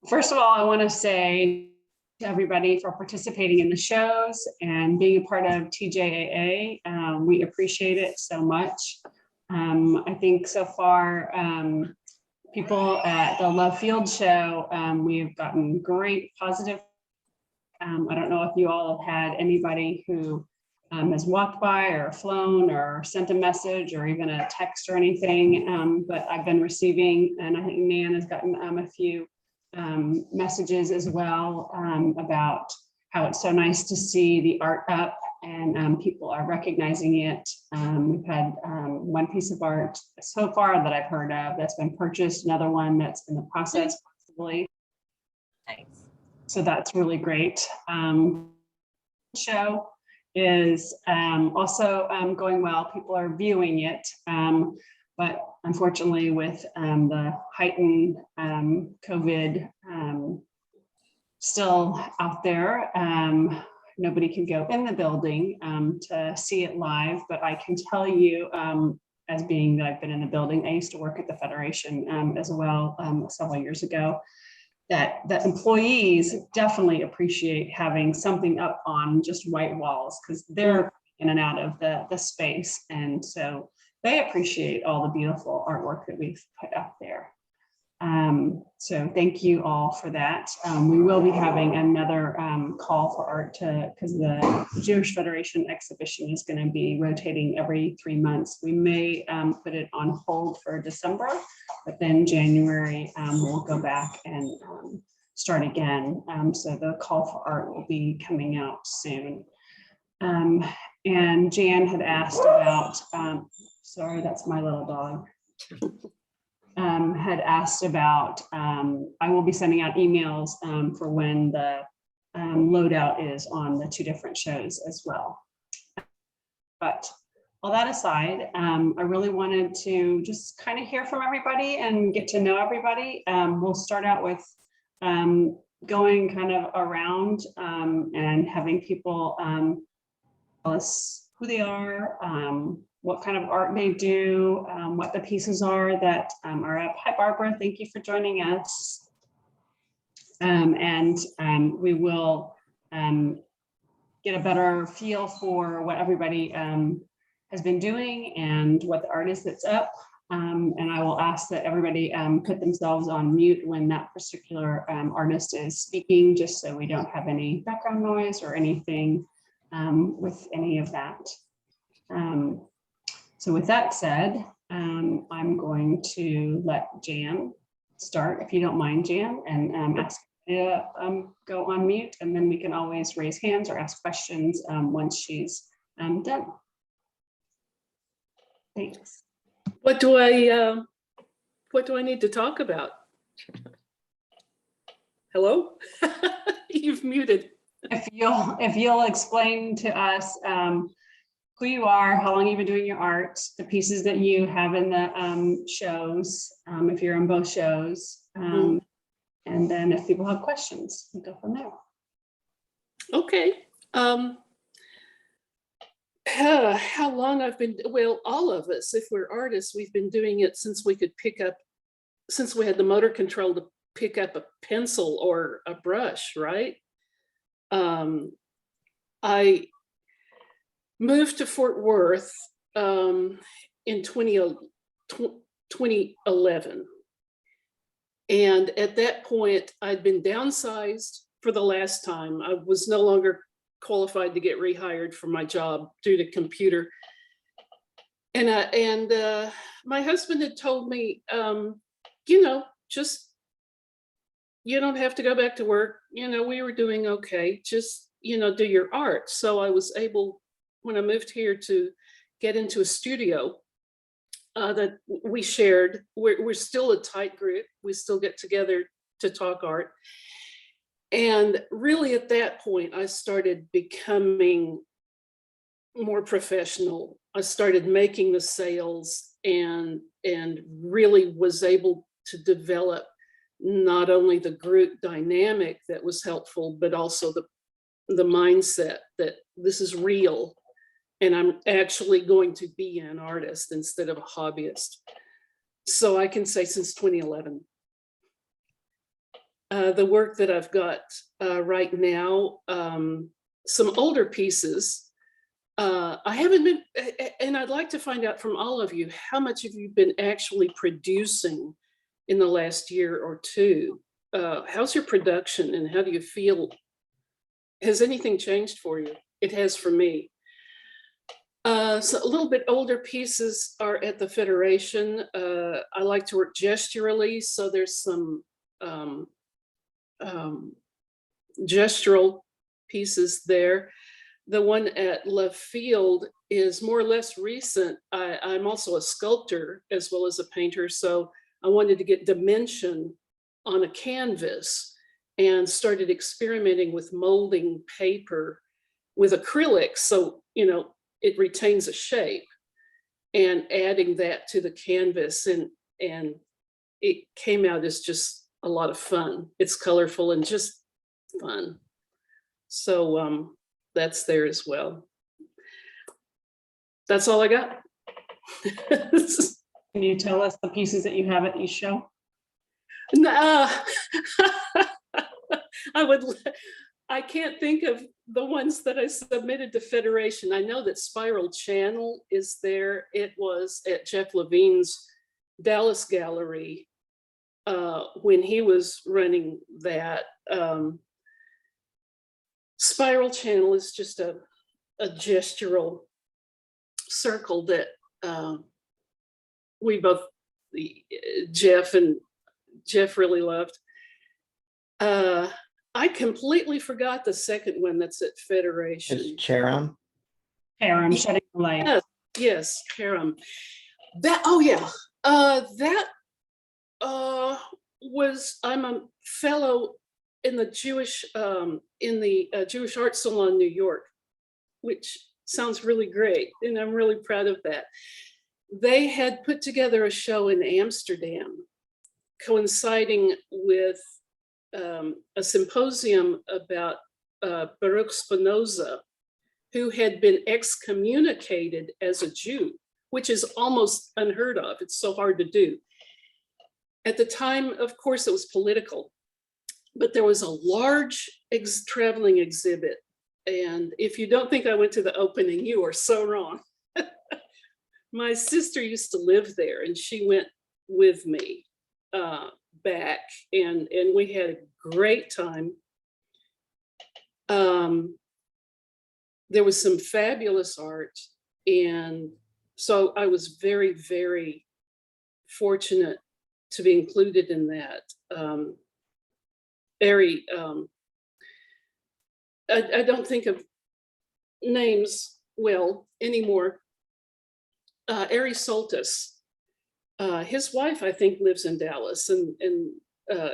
First of all, I want to say to everybody for participating in the shows and being a part of TJAA. We appreciate it so much. I think so far, people at the Love Field show, we've gotten great positive. I don't know if you all have had anybody who has walked by or flown or sent a message or even a text or anything, but I've been receiving, and I think Nan has gotten a few messages as well about how it's so nice to see the art up and people are recognizing it. We've had one piece of art so far that I've heard of that's been purchased, another one that's in the process possibly. Nice. So that's really great. Show is also going well. People are viewing it, but unfortunately with the heightened COVID still out there, nobody can go in the building to see it live, but I can tell you, as being that I've been in the building, I used to work at the Federation as well several years ago, that employees definitely appreciate having something up on just white walls because they're in and out of the space. And so they appreciate all the beautiful artwork that we've put up there. So thank you all for that. We will be having another call for art because the Jewish Federation exhibition is going to be rotating every 3 months. We may put it on hold for December, but then January we'll go back and start again. So the call for art will be coming out soon. And Jan had asked about, sorry, that's my little dog. Had asked about, I will be sending out emails for when the loadout is on the 2 different shows as well. But all that aside, I really wanted to just kind of hear from everybody and get to know everybody. We'll start out with going kind of around and having people tell us who they are, what kind of art they do, what the pieces are that are up. Hi, Barbara, thank you for joining us. And we will get a better feel for what everybody has been doing and what the art is that's up. And I will ask that everybody put themselves on mute when that particular artist is speaking, just so we don't have any background noise or anything with any of that. So with that said, I'm going to let Jan start, if you don't mind, Jan, and ask go on mute, and then we can always raise hands or ask questions once she's done. Thanks. What do I need to talk about? Hello? You've muted. If you'll explain to us who you are, how long you've been doing your art, the pieces that you have in the shows, if you're in both shows, and then if people have questions, we'll go from there. Okay. How long I've been, well, all of us, if we're artists, we've been doing it since we could pick up, since we had the motor control to pick up a pencil or a brush, right? I moved to Fort Worth in 2011. And at that point, I'd been downsized for the last time. I was no longer qualified to get rehired for my job due to computer. And my husband had told me, you know, just, you don't have to go back to work. You know, we were doing okay. Just, you know, do your art. So I was able, when I moved here, to get into a studio that we shared. We're still a tight group. We still get together to talk art. And really at that point, I started becoming more professional. I started making the sales and really was able to develop not only the group dynamic that was helpful, but also the mindset that this is real and I'm actually going to be an artist instead of a hobbyist. So I can say since 2011. the work that I've got right now, some older pieces. I haven't been, and I'd like to find out from all of you, how much have you been actually producing in the last year or two? How's your production and how do you feel? Has anything changed for you? It has for me. So a little bit older pieces are at the Federation. I like to work gesturally, so there's some gestural pieces there. The one at Love Field is more or less recent. I'm also a sculptor as well as a painter, so I wanted to get dimension on a canvas and started experimenting with molding paper with acrylics, so it retains a shape, and adding that to the canvas, and it came out as just a lot of fun. It's colorful and just fun. So that's there as well. That's all I got. Can you tell us the pieces that you have at each show? I can't think of the ones that I submitted to Federation. I know that Spiral Channel is there. It was at Jeff Levine's Dallas Gallery when he was running that. Spiral Channel is just a gestural circle that we both, Jeff really loved. I completely forgot the second one that's at Federation. It's Cheram. Karen, shedding the light. Yes, Karam. That, oh yeah, that was, I'm a fellow in the Jewish Art Salon, New York, which sounds really great, and I'm really proud of that. They had put together a show in Amsterdam, coinciding with a symposium about Baruch Spinoza, who had been excommunicated as a Jew, which is almost unheard of. It's so hard to do. At the time, of course, it was political, but there was a large traveling exhibit. And if you don't think I went to the opening, you are so wrong. My sister used to live there, and she went with me back, and we had a great time. There was some fabulous art, and so I was very, very fortunate to be included in that. I don't think of names well anymore. Ari Soltis, his wife, I think, lives in Dallas, and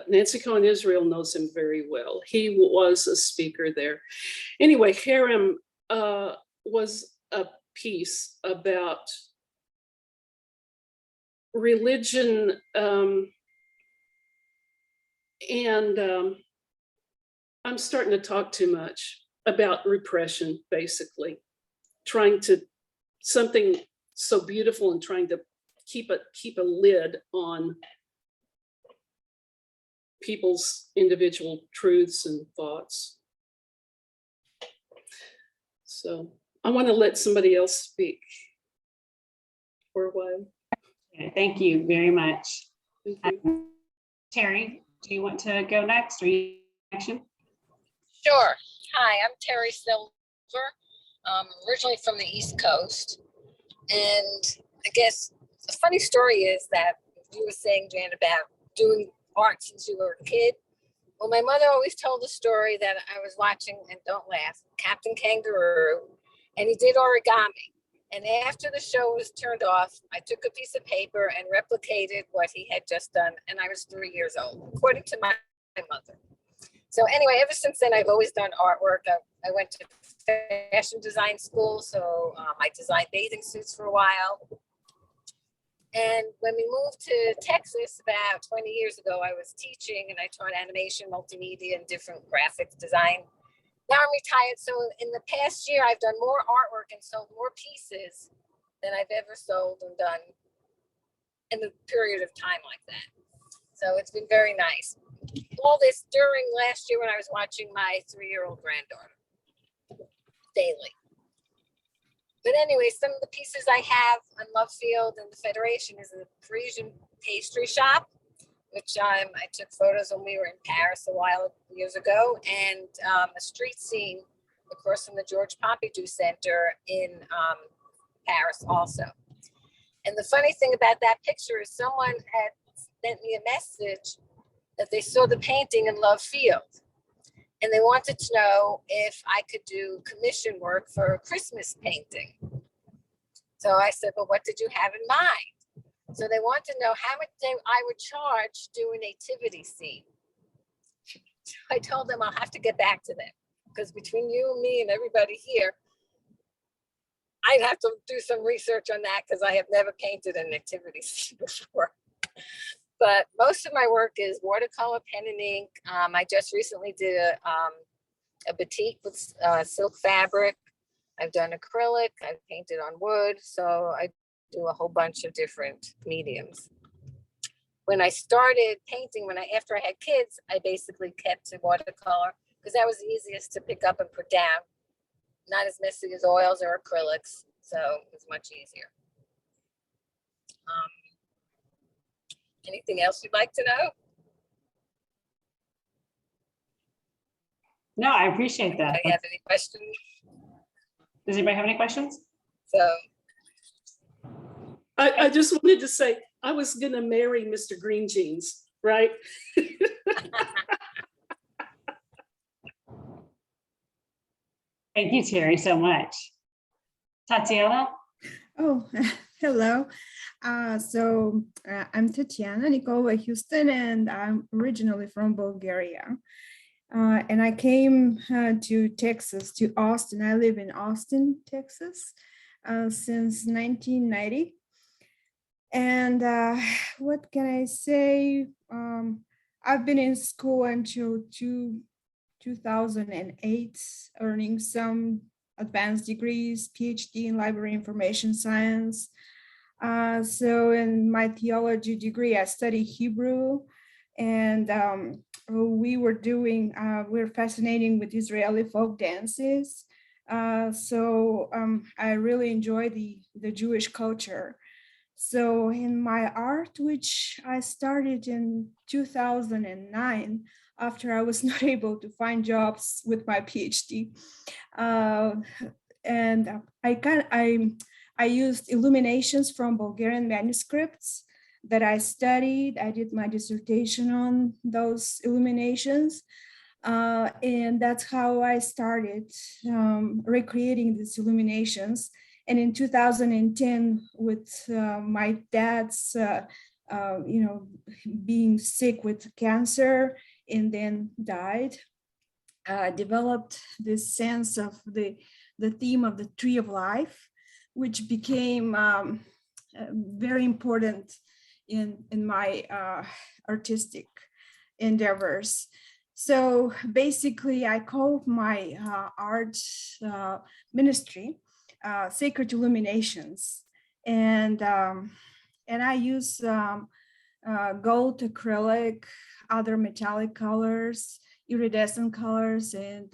Nancy Cohen Israel knows him very well. He was a speaker there. Anyway, Harem was a piece about religion, and I'm starting to talk too much about repression, basically, trying to, something so beautiful and trying to keep a lid on people's individual truths and thoughts. So I want to let somebody else speak for a while. Thank you very much. Thank you. Terry, do you want to go next? Are you in action? Sure. Hi, I'm Terry Silver, originally from the East Coast. And I guess the funny story is that you were saying, Jan, about doing art since you were a kid. Well, my mother always told the story that I was watching, and don't laugh, Captain Kangaroo, and he did origami. And after the show was turned off, I took a piece of paper and replicated what he had just done. And I was 3 years old, according to my mother. So anyway, ever since then, I've always done artwork. I went to fashion design school, so I designed bathing suits for a while. And when we moved to Texas about 20 years ago, I was teaching, and I taught animation, multimedia, and different graphics design. Now I'm retired, so in the past year, I've done more artwork and sold more pieces than I've ever sold and done in a period of time like that. So it's been very nice. all this during last year when I was watching my 3-year-old granddaughter daily. But anyway, some of the pieces I have on Love Field and the Federation is a Parisian pastry shop, which I took photos when we were in Paris years ago, and a street scene across from the Georges Pompidou Center in Paris also. And the funny thing about that picture is someone had sent me a message that they saw the painting in Love Field. And they wanted to know if I could do commission work for a Christmas painting. So I said, well, what did you have in mind? So they want to know how much I would charge to do a nativity scene. So I told them I'll have to get back to them, because between you and me and everybody here, I'd have to do some research on that because I have never painted a nativity scene before. But most of my work is watercolor, pen and ink. I just recently did a batik with silk fabric. I've done acrylic, I've painted on wood. So I do a whole bunch of different mediums. When I started painting, after I had kids, I basically kept to watercolor because that was the easiest to pick up and put down. Not as messy as oils or acrylics. So it was much easier. Anything else you'd like to know? No, I appreciate that. Do you have any questions? Does anybody have any questions? So I just wanted to say, I was gonna marry Mr. Green Jeans, right? Thank you, Terry, so much. Tatiana? Oh, hello. I'm Tatiana Nikolova Houston, and I'm originally from Bulgaria. And I came to Texas, to Austin. I live in Austin, Texas, since 1990. And what can I say? I've been in school until 2008, earning some advanced degrees, PhD in library information science. So in my theology degree, I studied Hebrew, and we're fascinating with Israeli folk dances. So I really enjoy the Jewish culture. So in my art, which I started in 2009, after I was not able to find jobs with my PhD, and I used illuminations from Bulgarian manuscripts that I studied. I did my dissertation on those illuminations. And that's how I started recreating these illuminations. And in 2010, with my dad's, being sick with cancer and then died, developed this sense of the theme of the tree of life, which became very important in my artistic endeavors. So basically, I call my art ministry Sacred Illuminations, and I use gold, acrylic, other metallic colors, iridescent colors, and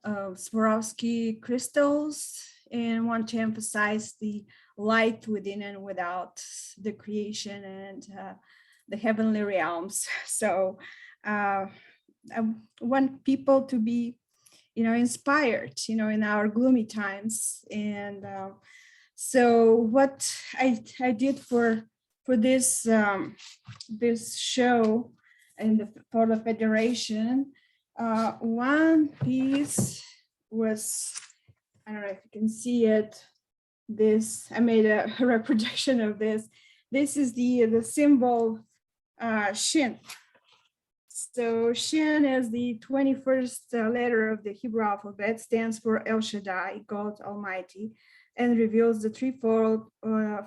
Swarovski crystals, and want to emphasize the light within and without the creation and the heavenly realms. So I want people to be, inspired, in our gloomy times. And so what I did for this this show and for the Federation, one piece was, I don't know if you can see it. I made a reproduction of this. This is the symbol Shin. So Shin is the 21st letter of the Hebrew alphabet, stands for El Shaddai, God Almighty, and reveals the threefold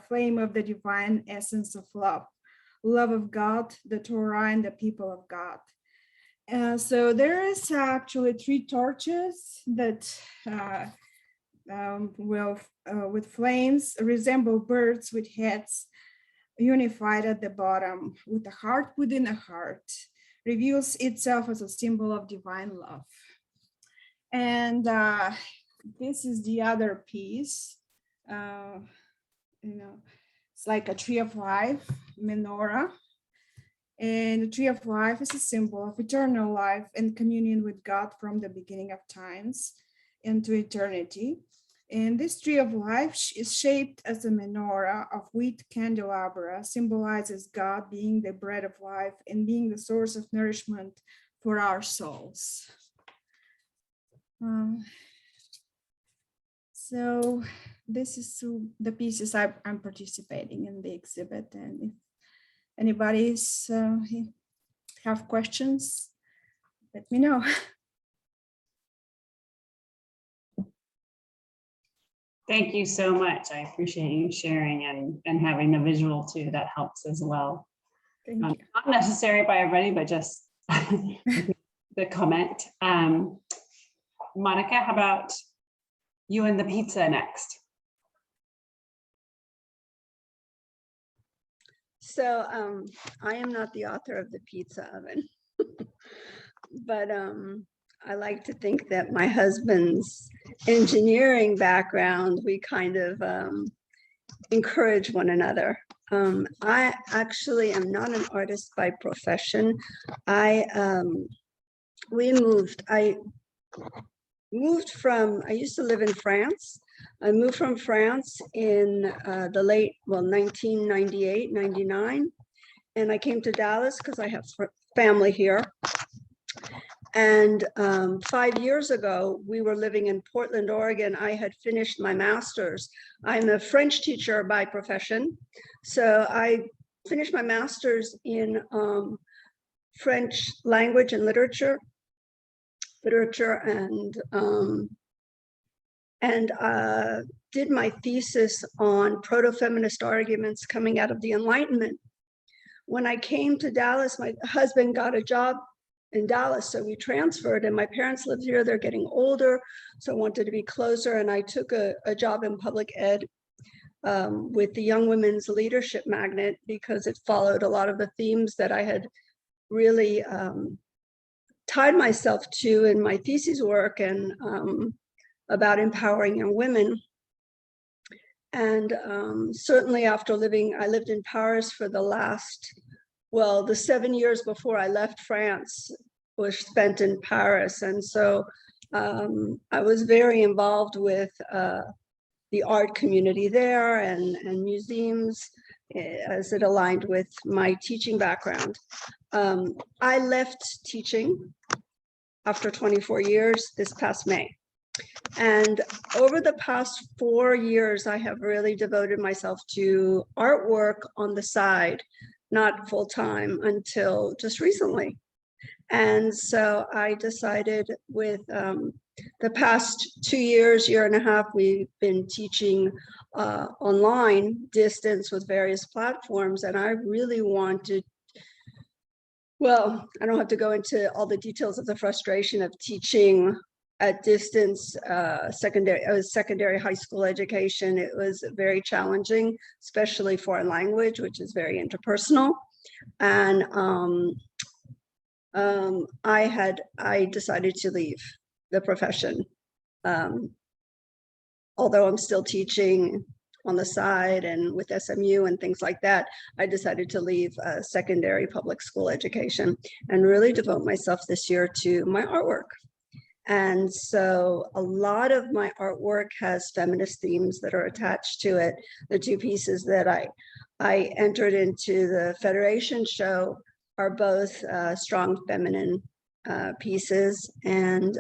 flame of the divine essence of love of God, the Torah, and the people of God. So there is actually 3 torches that with flames resemble birds with heads unified at the bottom, with a heart within a heart, reveals itself as a symbol of divine love. And this is the other piece. It's like a tree of life, menorah. And the tree of life is a symbol of eternal life and communion with God from the beginning of times into eternity. And this tree of life is shaped as a menorah of wheat candelabra, symbolizes God being the bread of life and being the source of nourishment for our souls. So this is the pieces I'm participating in the exhibit, and if anybody's have questions, let me know. Thank you so much. I appreciate you sharing and having the visual too. That helps as well. Thank you. Not necessary by everybody, but just the comment. Monica, how about you and the pizza next? So I am not the author of the pizza oven, but I like to think that my husband's engineering background, we kind of encourage one another. I actually am not an artist by profession. I used to live in France. I moved from France in the late, 1998, 99. And I came to Dallas because I have family here. And 5 years ago, we were living in Portland, Oregon. I had finished my master's. I'm a French teacher by profession. So I finished my master's in French language and literature and did my thesis on proto-feminist arguments coming out of the Enlightenment. When I came to Dallas, my husband got a job in Dallas, so we transferred, and my parents lived here. They're getting older, so I wanted to be closer, and I took a job in public ed with the Young Women's Leadership Magnet because it followed a lot of the themes that I had really tied myself to in my thesis work and about empowering young women. And certainly after I lived in Paris for the the 7 years before I left France was spent in Paris. And so I was very involved with the art community there and museums as it aligned with my teaching background. I left teaching after 24 years this past May. And over the past 4 years, I have really devoted myself to artwork on the side, not full-time until just recently. And so I decided with the past 2 years, year and a half, we've been teaching online distance with various platforms. And I really wanted, I don't have to go into all the details of the frustration of teaching at distance, secondary high school education. It was very challenging, especially foreign language, which is very interpersonal. And I decided to leave the profession. Although I'm still teaching on the side and with SMU and things like that, I decided to leave secondary public school education and really devote myself this year to my artwork. And so a lot of my artwork has feminist themes that are attached to it. The two pieces that I entered into the Federation show are both strong feminine pieces. And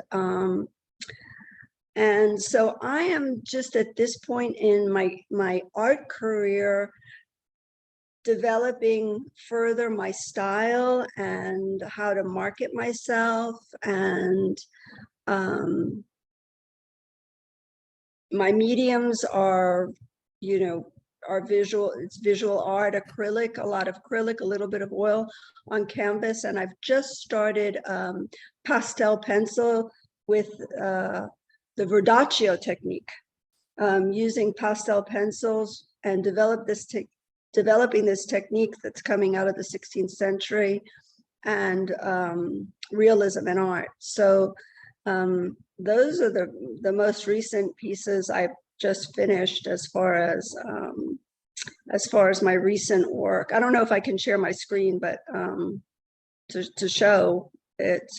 so I am just at this point in my art career developing further my style and how to market myself. And my mediums are, are visual. It's visual art, acrylic, a lot of acrylic, a little bit of oil on canvas. And I've just started pastel pencil with the Verdaccio technique, using pastel pencils and developing this technique that's coming out of the 16th century and realism in art. So those are the most recent pieces I've just finished as far as my recent work. I don't know if I can share my screen, but to show it.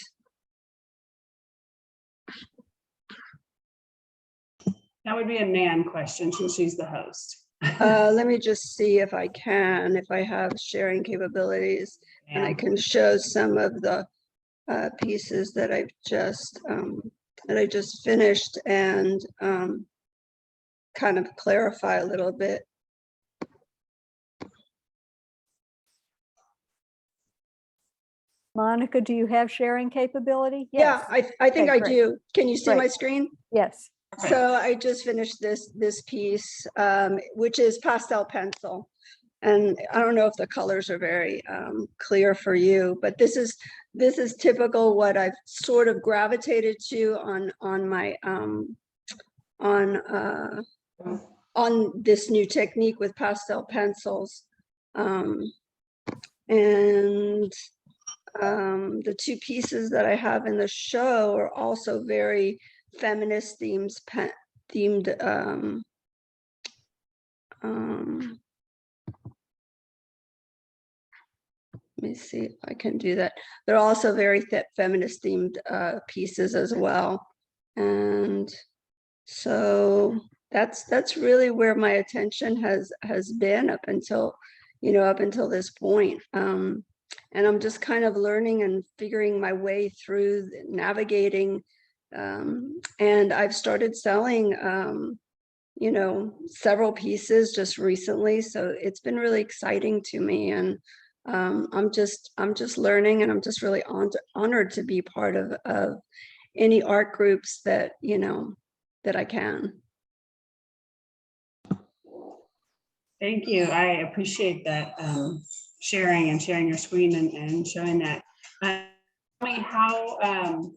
That would be a Nan question since she's the host. Let me just see if I have sharing capabilities, and I can show some of the pieces that I just finished and kind of clarify a little bit. Monica, do you have sharing capability? Yes. Yeah, I think Okay, I great. do. Can you see my Great. screen? Yes. So I just finished this piece, which is pastel pencil. And I don't know if the colors are very clear for you, but this is typical what I've sort of gravitated to on my on this new technique with pastel pencils. And the two pieces that I have in the show are also very feminist themed. Let me see if I can do that. They're also very feminist themed pieces as well. And so that's really where my attention has been up until this point. And I'm just kind of learning and figuring my way through navigating. And I've started selling, several pieces just recently. So it's been really exciting to me. And I'm just learning, and I'm just really honored to be part of any art groups that, that I can. Thank you. I appreciate that sharing your screen and showing that. Tell me how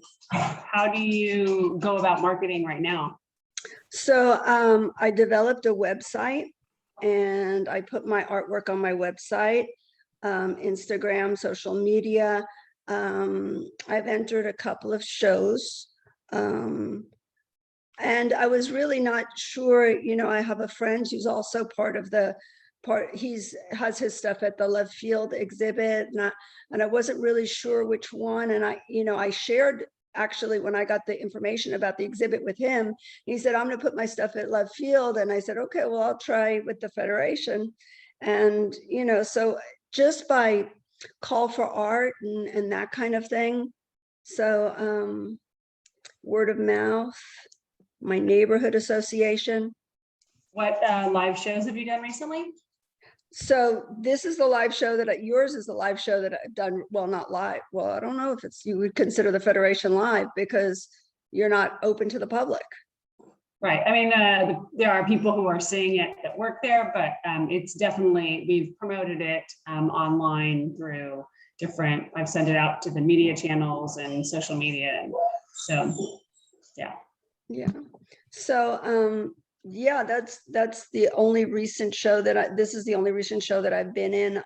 do you go about marketing right now? So I developed a website, and I put my artwork on my website, Instagram, social media. I've entered a couple of shows. And I was really not sure, I have a friend who's also part of has his stuff at the Love Field exhibit, and I wasn't really sure which one. And I shared, actually, when I got the information about the exhibit with him, he said, I'm going to put my stuff at Love Field. And I said, okay, well, I'll try with the Federation. And, so just by call for art and that kind of thing. So word of mouth, my neighborhood association. What live shows have you done recently? So this is the live show yours is the live show that I've done. Well, not live. Well, I don't know if you would consider the Federation live because you're not open to the public. Right. I mean, there are people who are seeing it that work there, but it's definitely, we've promoted it online through different, I've sent it out to the media channels and social media. So, yeah. Yeah. So, yeah, that's the only recent show this is the only recent show that I've been in.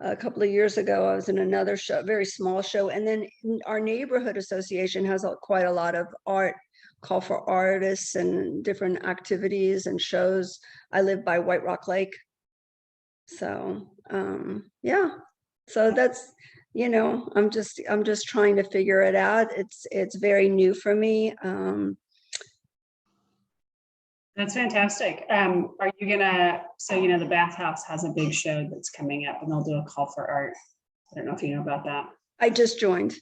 A couple of years ago, I was in another show, very small show. And then our neighborhood association has quite a lot of art, call for artists and different activities and shows. I live by White Rock Lake. So, yeah, so that's, I'm just trying to figure it out. It's very new for me. That's fantastic. Are you gonna, so the Bathhouse has a big show that's coming up and they'll do a call for art. I don't know if you know about that. I just joined.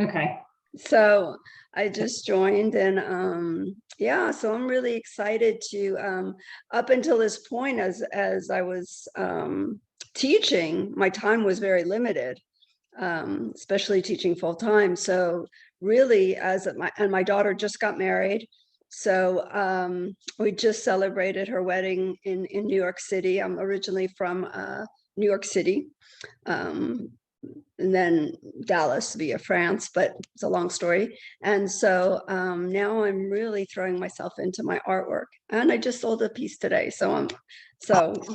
Okay. So I just joined, and yeah, so I'm really excited to up until this point, as I was teaching, my time was very limited, especially teaching full time. So really, my daughter just got married. So we just celebrated her wedding in New York City. I'm originally from New York City, and then Dallas via France, but it's a long story. And so now I'm really throwing myself into my artwork, and I just sold a piece today. So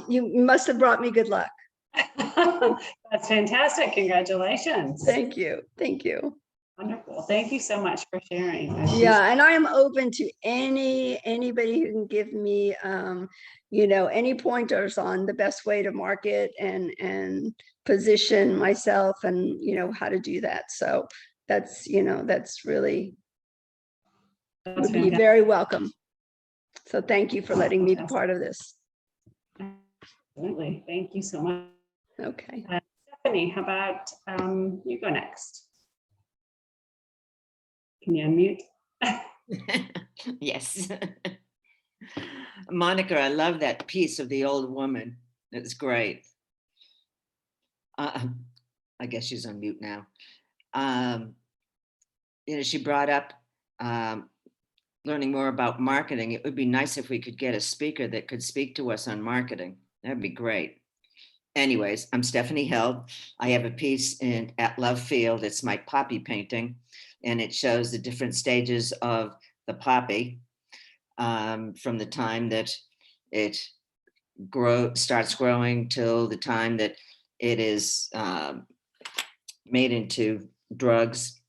you must have brought me good luck. That's fantastic. Congratulations. Thank you. Thank you. Wonderful. Thank you so much for sharing. I appreciate Yeah, and I am open to anybody who can give me, any pointers on the best way to market and position myself and, how to do that. So that's, that's really That's would be fantastic. very welcome. So thank you for letting me be Fantastic. part of this. Absolutely. Thank you so much. Okay. Stephanie, how about you go next? Can you unmute? Yes. Monica, I love that piece of the old woman. It's great. I guess she's on mute now. She brought up learning more about marketing. It would be nice if we could get a speaker that could speak to us on marketing. That'd be great. Anyways, I'm Stephanie Hill. I have a piece at Love Field. It's my poppy painting, and it shows the different stages of the poppy from the time that it starts growing till the time that it is made into drugs.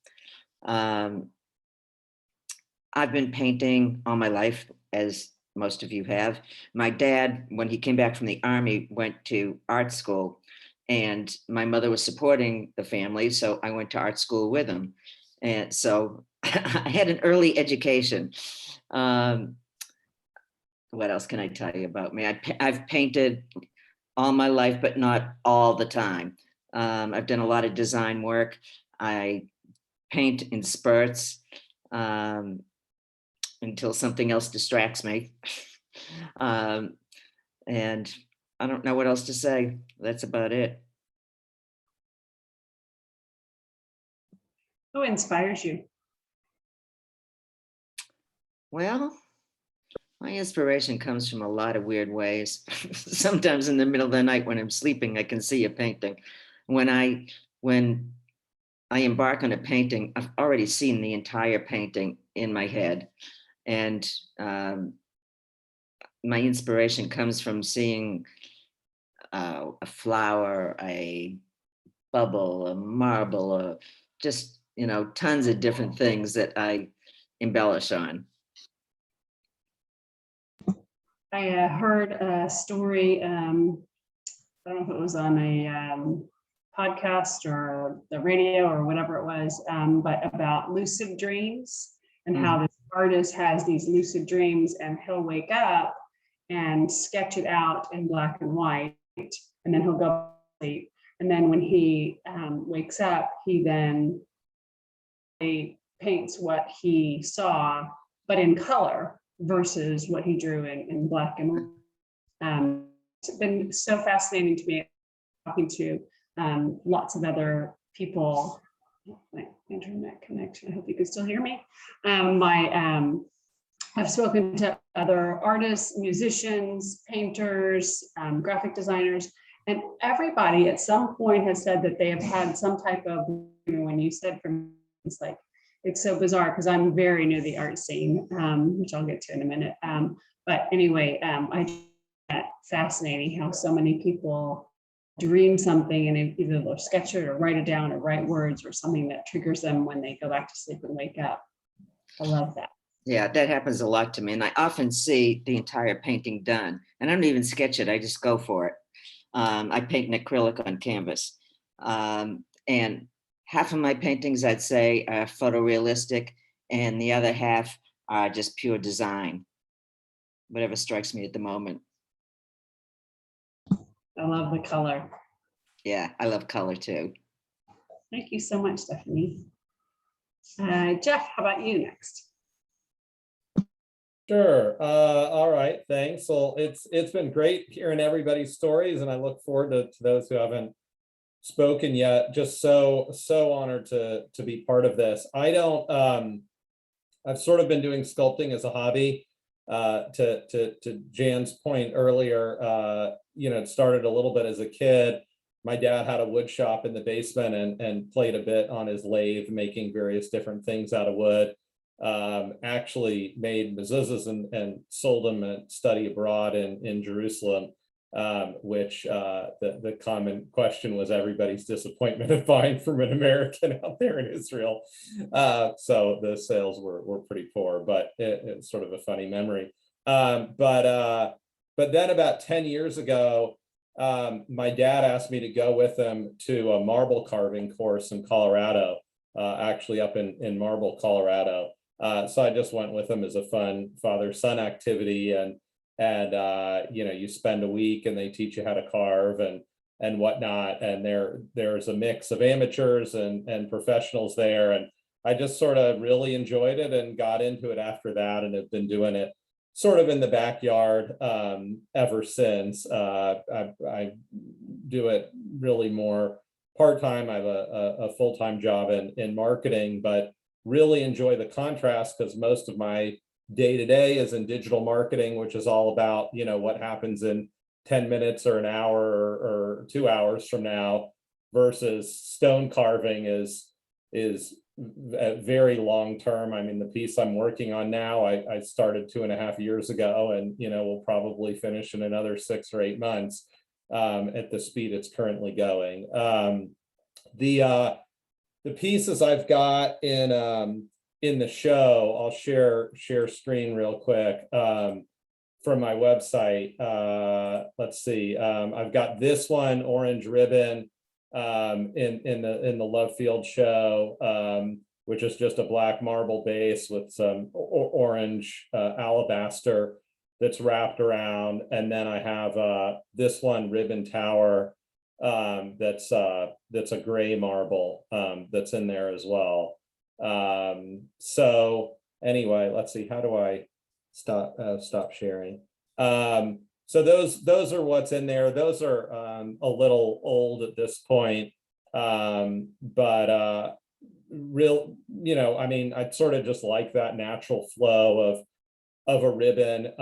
I've been painting all my life, as most of you have. My dad, when he came back from the army, went to art school, and my mother was supporting the family, so I went to art school with him. And so I had an early education. What else can I tell you about me? I've painted all my life, but not all the time. I've done a lot of design work. I paint in spurts until something else distracts me. And I don't know what else to say. That's about it. Who inspires you? Well, my inspiration comes from a lot of weird ways. Sometimes in the middle of the night when I'm sleeping, I can see a painting. When I embark on a painting, I've already seen the entire painting in my head. And my inspiration comes from seeing a flower, a bubble, a marble, just, tons of different things that I embellish on. I heard a story, I don't know if it was on a podcast or the radio or whatever it was, but about lucid dreams and how this artist has these lucid dreams, and he'll wake up and sketch it out in black and white, and then he'll go to sleep. And then when he wakes up, he then paints what he saw, but in color versus what he drew in black and white. It's been so fascinating to me talking to lots of other people. My internet connection, I hope you can still hear me. I've spoken to other artists, musicians, painters, graphic designers, and everybody at some point has said that they have had some type of, when you said for me, it's like, it's so bizarre because I'm very new to the art scene, which I'll get to in a minute. But anyway, I find that fascinating how so many people dream something and either they'll sketch it or write it down or write words or something that triggers them when they go back to sleep and wake up. I love that. Yeah, that happens a lot to me. And I often see the entire painting done, and I don't even sketch it. I just go for it. I paint in acrylic on canvas. And half of my paintings, I'd say, are photorealistic, and the other half are just pure design, whatever strikes me at the moment. I love the color. Yeah, I love color too. Thank you so much, Stephanie. Jeff, how about you next? Sure. All right. Thanks. Well, it's been great hearing everybody's stories, and I look forward to those who haven't spoken yet. Just so honored to be part of this. I've sort of been doing sculpting as a hobby. To Jan's point earlier, it started a little bit as a kid. My dad had a wood shop in the basement and played a bit on his lathe, making various different things out of wood. Actually made mezuzahs and sold them at study abroad in Jerusalem. which the common question was everybody's disappointment of buying from an American out there in Israel. So the sales were pretty poor, but it's sort of a funny memory. But then about 10 years ago, my dad asked me to go with him to a marble carving course in Colorado, actually up in Marble, Colorado. So I just went with him as a fun father-son activity, and you know, you spend a week and they teach you how to carve and whatnot. And there's a mix of amateurs and professionals there. And I just sort of really enjoyed it and got into it after that, and have been doing it sort of in the backyard ever since. I do it really more part-time. I have a full-time job in marketing, but really enjoy the contrast because most of my day-to-day is in digital marketing, which is all about, you know, what happens in 10 minutes or an hour or 2 hours from now, versus stone carving is very long term. I mean, the piece I'm working on now, I started 2.5 years ago, and you know, we'll probably finish in another 6 or 8 months at the speed it's currently going. The pieces I've got in the show, I'll share screen real quick from my website. Let's see. I've got this one, Orange Ribbon, in the Love Field show, which is just a black marble base with some orange alabaster that's wrapped around. And then I have this one, Ribbon Tower, that's a gray marble that's in there as well. So anyway, let's see, how do I stop sharing? So those are what's in there. Those are a little old at this point, but real, you know, I mean, I sort of just like that natural flow of a ribbon.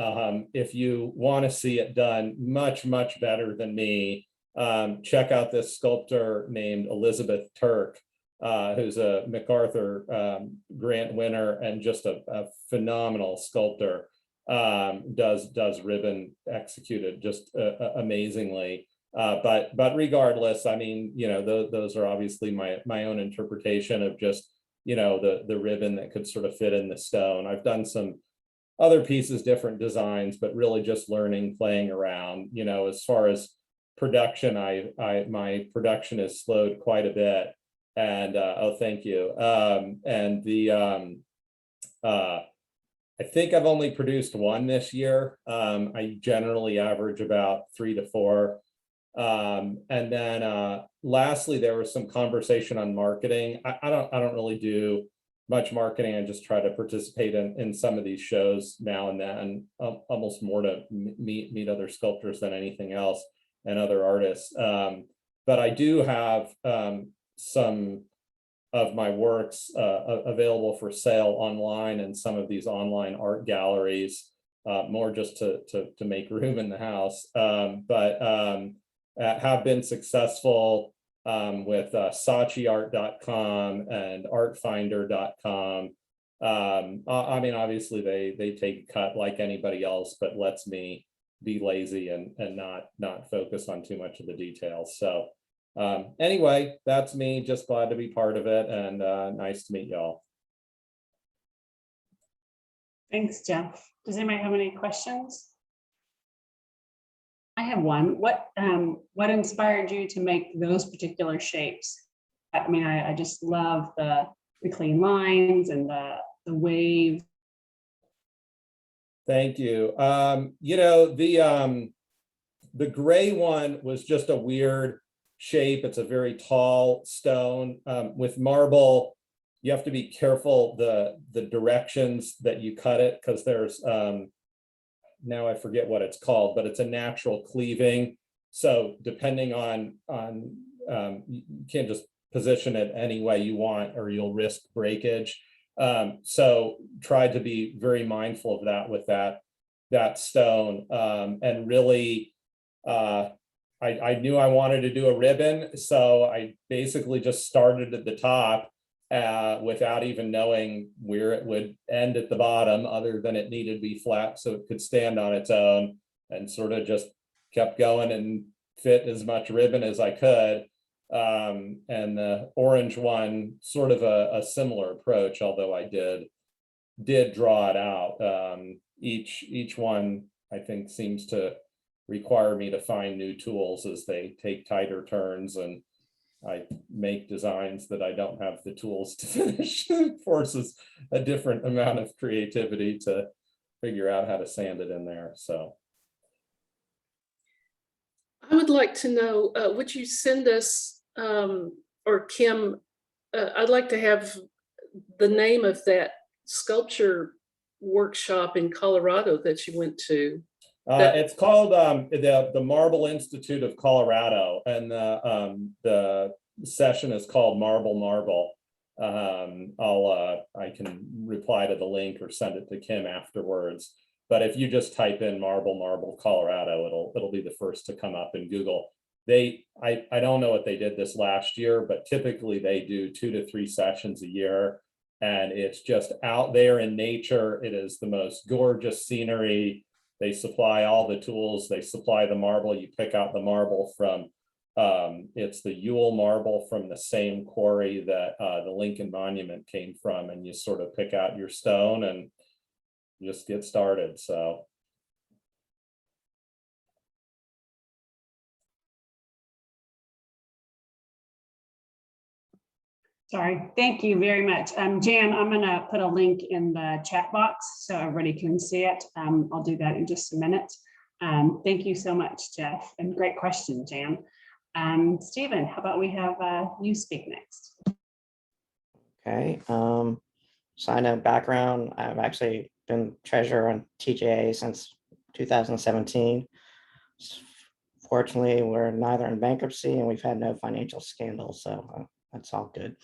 If you want to see it done much better than me, check out this sculptor named Elizabeth Turk, who's a MacArthur grant winner and just a phenomenal sculptor. Does ribbon executed just amazingly. But regardless, I mean, you know, those are obviously my own interpretation of just, you know, the ribbon that could sort of fit in the stone. I've done some other pieces, different designs, but really just learning, playing around. You know, as far as production, my production has slowed quite a bit. And oh, thank you. And I think I've only produced one this year. I generally average about 3 to 4. And then lastly, there was some conversation on marketing. I don't really do much marketing. I just try to participate in some of these shows now and then, almost more to meet other sculptors than anything else, and other artists. But I do have some of my works available for sale online in some of these online art galleries, more just to make room in the house, but have been successful with sachiart.com and artfinder.com. I mean, obviously they take a cut like anybody else, but lets me be lazy and not focus on too much of the details. So anyway, that's me. Just glad to be part of it, and nice to meet y'all. Thanks, Jeff. Does anybody have any questions? I have one. What inspired you to make those particular shapes? I mean, I just love the clean lines and the wave. Thank you. You know, the gray one was just a weird shape. It's a very tall stone. With marble, you have to be careful the directions that you cut it, because there's now I forget what it's called, but it's a natural cleaving. So depending on you can't just position it any way you want, or you'll risk breakage. So try to be very mindful of that with that stone, and really I knew I wanted to do a ribbon, so I basically just started at the top without even knowing where it would end at the bottom, other than it needed to be flat so it could stand on its own, and sort of just kept going and fit as much ribbon as I could. And the orange one, sort of a similar approach, although I did draw it out. Each one, I think, seems to require me to find new tools as they take tighter turns, and I make designs that I don't have the tools to finish. It forces a different amount of creativity to figure out how to sand it in there. So I would like to know, would you send us, or Kim, I'd like to have the name of that sculpture workshop in Colorado that you went to. it's called the Marble Institute of Colorado, and the session is called Marble. I can reply to the link or send it to Kim afterwards. But if you just type in Marble Colorado, it'll be the first to come up in Google. I don't know what they did this last year, but typically they do 2 to 3 sessions a year, and it's just out there in nature. It is the most gorgeous scenery. They supply all the tools. They supply the marble. You pick out the marble from, it's the Yule marble from the same quarry that the Lincoln Monument came from, and you sort of pick out your stone and just get started. So Sorry, thank you very much. Jan, I'm gonna put a link in the chat box so everybody can see it. I'll do that in just a minute. Thank you so much, Jeff, and great question, Jan. Stephen, how about we have you speak next? Okay, side note background, I've actually been treasurer on TJAA since 2017. Fortunately, we're neither in bankruptcy and we've had no financial scandals, so that's all good.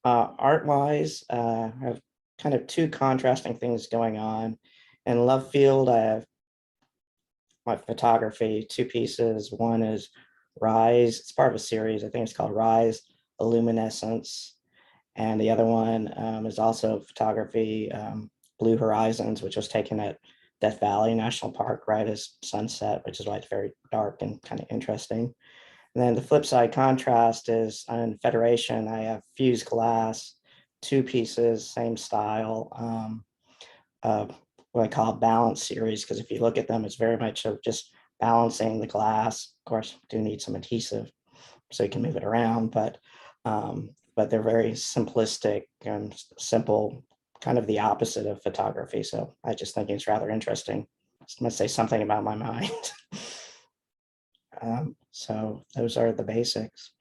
Art-wise, I have kind of 2 contrasting things going on. In left field, I have my photography, 2 pieces. One is Rise, it's part of a series, I think it's called Rise Illuminescence. And the other one is also photography, Blue Horizons, which was taken at Death Valley National Park right as sunset, which is why it's very dark and kind of interesting. And then the flip side contrast is on Federation, I have fused glass, 2 pieces, same style, what I call a balance series, because if you look at them, it's very much of just balancing the glass. Of course, do need some adhesive so you can move it around, but they're very simplistic and simple, kind of the opposite of photography. So I just think it's rather interesting. It must say something about my mind. So those are the basics.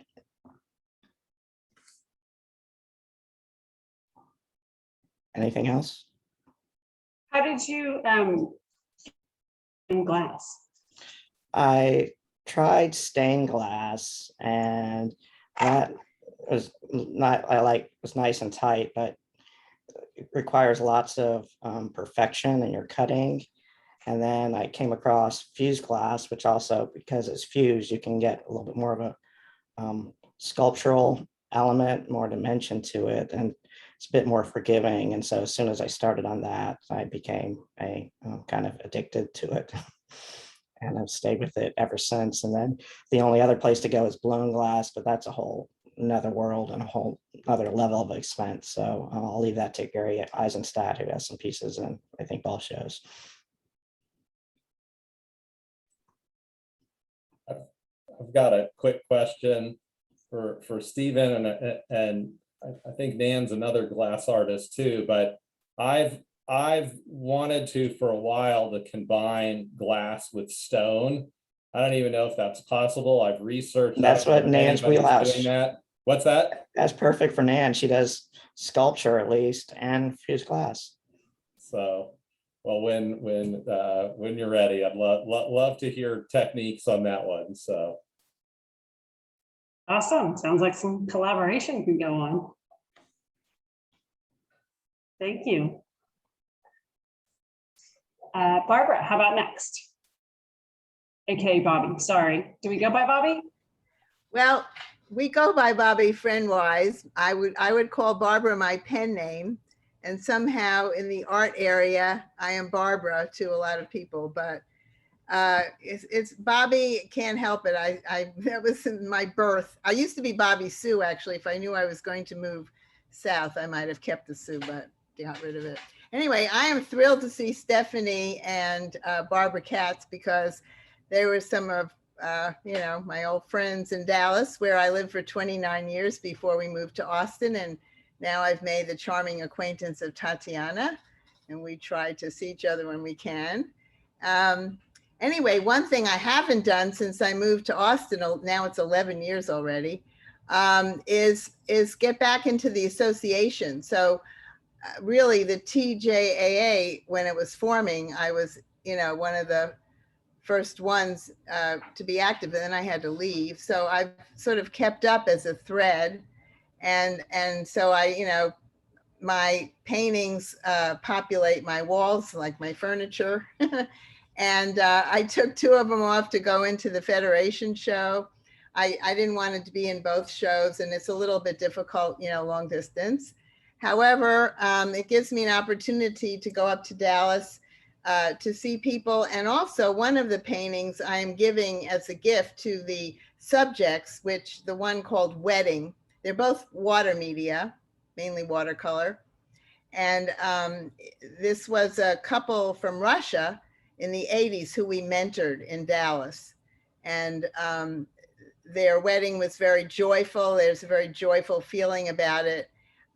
Anything else? How did you in glass? I tried stained glass, and that was not, was nice and tight, but it requires lots of perfection in your cutting. And then I came across fused glass, which also, because it's fused, you can get a little bit more of a sculptural element, more dimension to it, and it's a bit more forgiving. And so as soon as I started on that, I became kind of addicted to it. And I've stayed with it ever since. And then the only other place to go is blown glass, but that's a whole another world and a whole other level of expense. So I'll leave that to Gary Eisenstadt, who has some pieces in, I think, both shows. I've got a quick question for Stephen, and I think Nan's another glass artist too, but I've wanted to for a while to combine glass with stone. I don't even know if that's possible. I've researched. That's what Nan's wheelhouse. Doing that. What's that? That's perfect for Nan. She does sculpture at least and fused glass. So, well, when you're ready, I'd love to hear techniques on that one. So. Awesome. Sounds like some collaboration can go on. Thank you. Barbara, how about next? AKA Bobby, sorry. Do we go by Bobby? Well, we go by Bobby friend-wise. I would call Barbara my pen name. And somehow in the art area, I am Barbara to a lot of people, but It's Bobby, can't help it. That was in my birth. I used to be Bobby Sue, actually. If I knew I was going to move south, I might have kept the Sue, but got rid of it. Anyway, I am thrilled to see Stephanie and Barbara Katz, because they were some of my old friends in Dallas, where I lived for 29 years before we moved to Austin. And now I've made the charming acquaintance of Tatiana, and we try to see each other when we can. Anyway, one thing I haven't done since I moved to Austin, now it's 11 years already, is get back into the association. So really the TJAA, when it was forming, I was, one of the first ones to be active, and then I had to leave. So I've sort of kept up as a thread. And so my paintings populate my walls, like my furniture. And I took 2 of them off to go into the Federation show. I didn't want it to be in both shows, and it's a little bit difficult, long distance. However, it gives me an opportunity to go up to Dallas to see people. And also, one of the paintings I'm giving as a gift to the subjects, which the one called Wedding, they're both water media, mainly watercolor. And this was a couple from Russia in the 80s who we mentored in Dallas. And their wedding was very joyful. There's a very joyful feeling about it.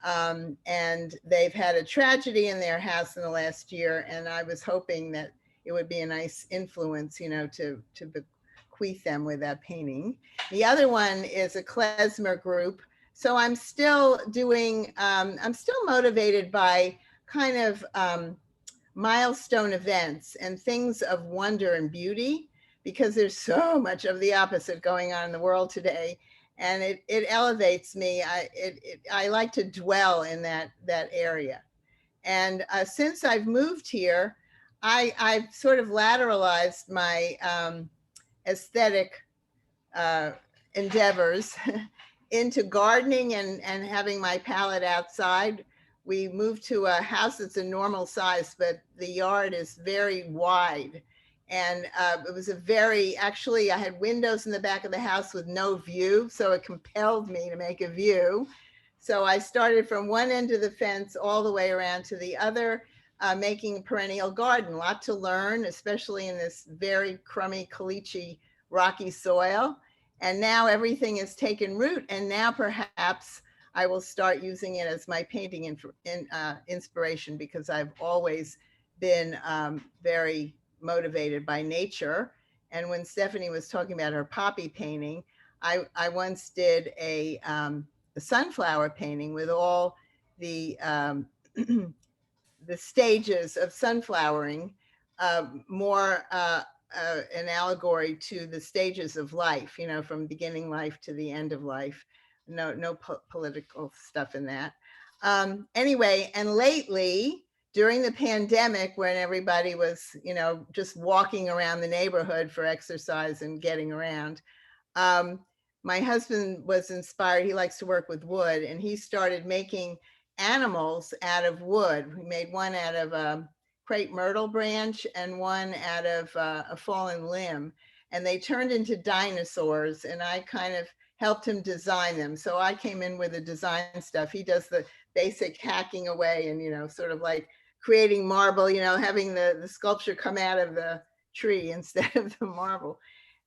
And they've had a tragedy in their house in the last year. And I was hoping that it would be a nice influence, to bequeath them with that painting. The other one is a klezmer group. So I'm still doing, I'm still motivated by kind of milestone events and things of wonder and beauty, because there's so much of the opposite going on in the world today. And it elevates me. I like to dwell in that area. And since I've moved here, I've sort of lateralized my aesthetic endeavors into gardening and having my palette outside. We moved to a house that's a normal size, but the yard is very wide. And it was actually, I had windows in the back of the house with no view. So it compelled me to make a view. So I started from one end of the fence all the way around to the other, making a perennial garden. A lot to learn, especially in this very crummy, caliche, rocky soil. And now everything has taken root. And now perhaps I will start using it as my painting inspiration, because I've always been very motivated by nature. And when Stephanie was talking about her poppy painting, I once did a sunflower painting with all the the stages of sunflowering, more an allegory to the stages of life, from beginning life to the end of life. No political stuff in that. Anyway, and lately, during the pandemic, when everybody was, just walking around the neighborhood for exercise and getting around, my husband was inspired. He likes to work with wood, and he started making animals out of wood. We made one out of a crepe myrtle branch and one out of a fallen limb, and they turned into dinosaurs, and I kind of helped him design them. So I came in with the design stuff. He does the basic hacking away and, sort of like creating marble, having the sculpture come out of the tree instead of the marble.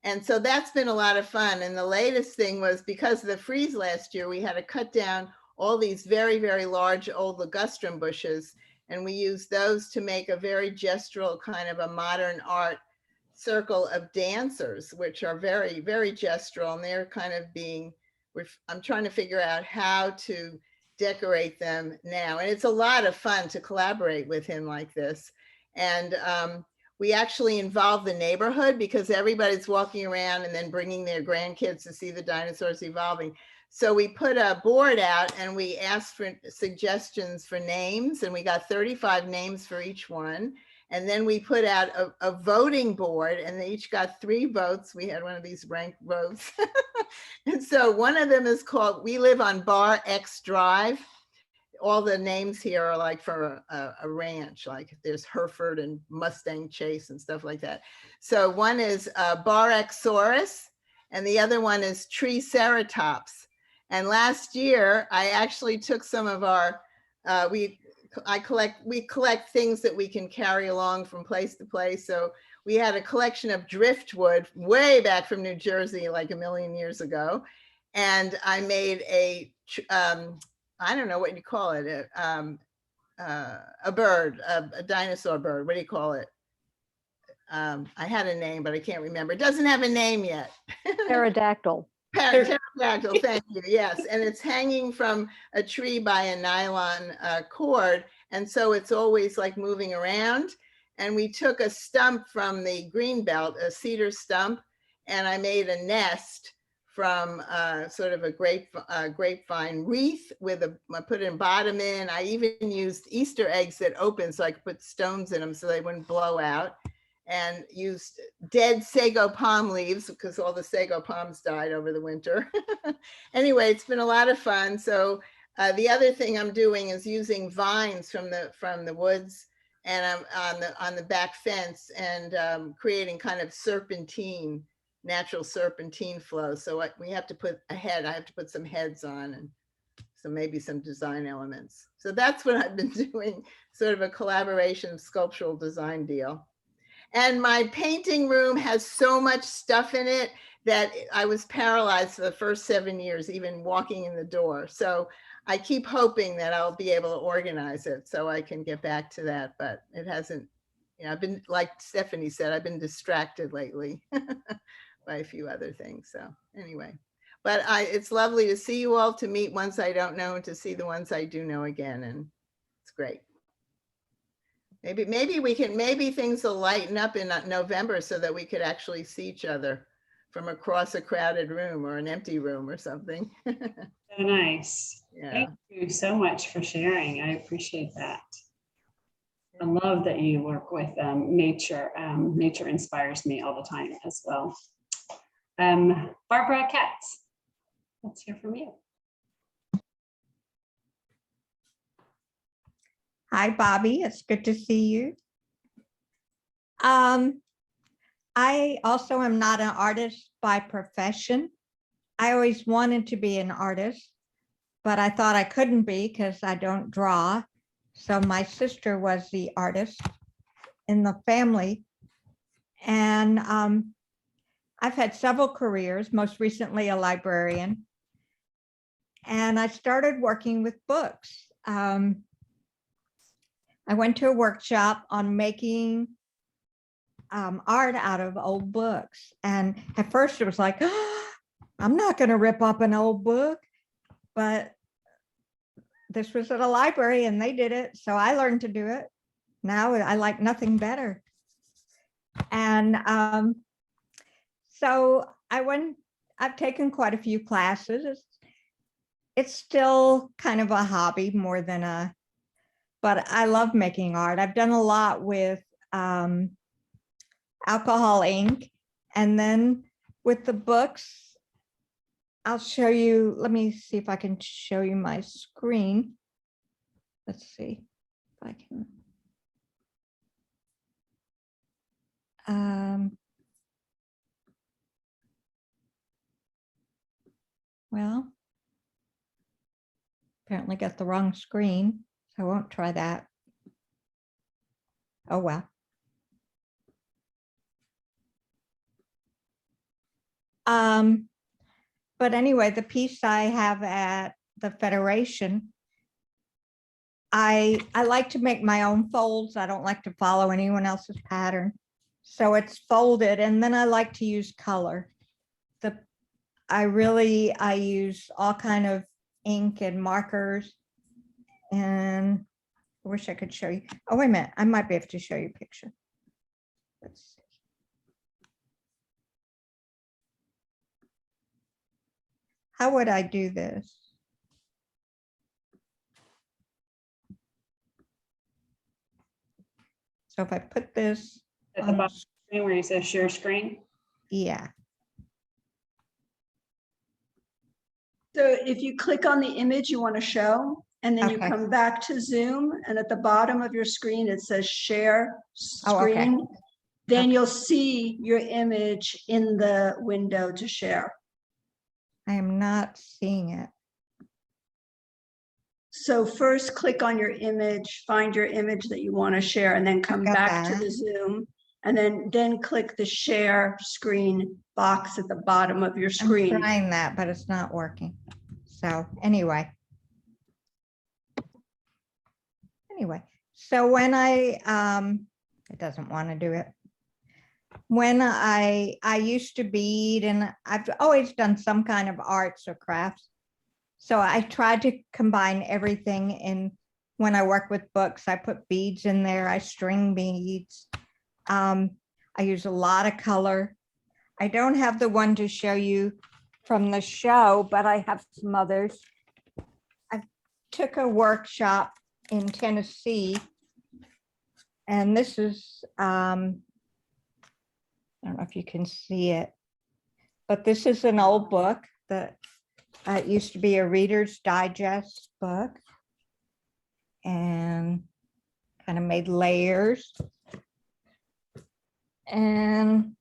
And so that's been a lot of fun. And the latest thing was, because of the freeze last year, we had to cut down all these very, very large old ligustrum bushes. And we used those to make a very gestural kind of a modern art circle of dancers, which are very, very gestural. And they're kind of I'm trying to figure out how to decorate them now. And it's a lot of fun to collaborate with him like this. And we actually involve the neighborhood, because everybody's walking around and then bringing their grandkids to see the dinosaurs evolving. So we put a board out and we asked for suggestions for names, and we got 35 names for each one. And then we put out a voting board, and they each got 3 votes. We had one of these ranked votes. And so one of them is called, we live on Bar X Drive. all the names here are like for a ranch, like there's Hereford and Mustang Chase and stuff like that. So one is Baraxorus and the other one is Triceratops. And last year I actually took some of our, we collect things that we can carry along from place to place. So we had a collection of driftwood way back from New Jersey, like a million years ago. And I made I don't know what you call it, a bird, a dinosaur bird. What do you call it? I had a name, but I can't remember. It doesn't have a name yet. Pterodactyl. Pterodactyl, thank you. Yes, and it's hanging from a tree by a nylon cord, and so it's always like moving around. And we took a stump from the green belt, a cedar stump, and I made a nest from sort of a grapevine wreath with I put a bottom in. I even used Easter eggs that open so I could put stones in them so they wouldn't blow out, and used dead sago palm leaves because all the sago palms died over the winter. Anyway, it's been a lot of fun. So the other thing I'm doing is using vines from the woods, and I'm on the back fence, and creating kind of serpentine, natural serpentine flow. So we have to put a head, I have to put some heads on, and so maybe some design elements. So that's what I've been doing, sort of a collaboration sculptural design deal. And my painting room has so much stuff in it that I was paralyzed for the first 7 years, even walking in the door. So I keep hoping that I'll be able to organize it so I can get back to that, but it hasn't, you know, I've been, like Stephanie said, I've been distracted lately by a few other things. So anyway, but it's lovely to see you all, to meet ones I don't know, and to see the ones I do know again. And it's great. Maybe things will lighten up in November so that we could actually see each other from across a crowded room or an empty room or something. So nice. Yeah. Thank you so much for sharing. I appreciate that. I love that you work with nature. Nature inspires me all the time as well. Barbara Katz, let's hear from you. Hi, Bobby. It's good to see you. I also am not an artist by profession. I always wanted to be an artist, but I thought I couldn't be because I don't draw. So my sister was the artist in the family. And I've had several careers, most recently a librarian. And I started working with books. I went to a workshop on making art out of old books. And at first it was like, oh, I'm not going to rip up an old book. But this was at a library and they did it. So I learned to do it. Now I like nothing better. And so I've taken quite a few classes. It's still kind of a hobby more than but I love making art. I've done a lot with alcohol ink, and then with the books, I'll show you, let me see if I can show you my screen. Let's see if I can. Well, apparently got the wrong screen, so I won't try that. Oh, well. But anyway, the piece I have at the Federation, I like to make my own folds. I don't like to follow anyone else's pattern. So it's folded, and then I like to use color. I use all kind of ink and markers, and I wish I could show you. Oh, wait a minute. I might be able to show you a picture. Let's see. How would I do this? So if I put this At the bottom screen where you say share screen. Yeah. So if you click on the image you want to show, And then you Okay. come back to Zoom, and at the bottom of your screen, it says share Oh, okay. screen. Then Okay. you'll see your image in the window to share. I am not seeing it. So first click on your image, find your image that you want to share, and then come got back to that. the Zoom. And then click the share screen box at the bottom of your I'm screen. trying that, but it's not working. So anyway. So when it doesn't want to do it. When I used to bead, and I've always done some kind of arts or crafts. So I tried to combine everything in. When I work with books, I put beads in there, I string beads. I use a lot of color. I don't have the one to show you from the show, but I have some others. I took a workshop in Tennessee, and this is, I don't know if you can see it, but this is an old book that it used to be a Reader's Digest book, and kind of made layers. And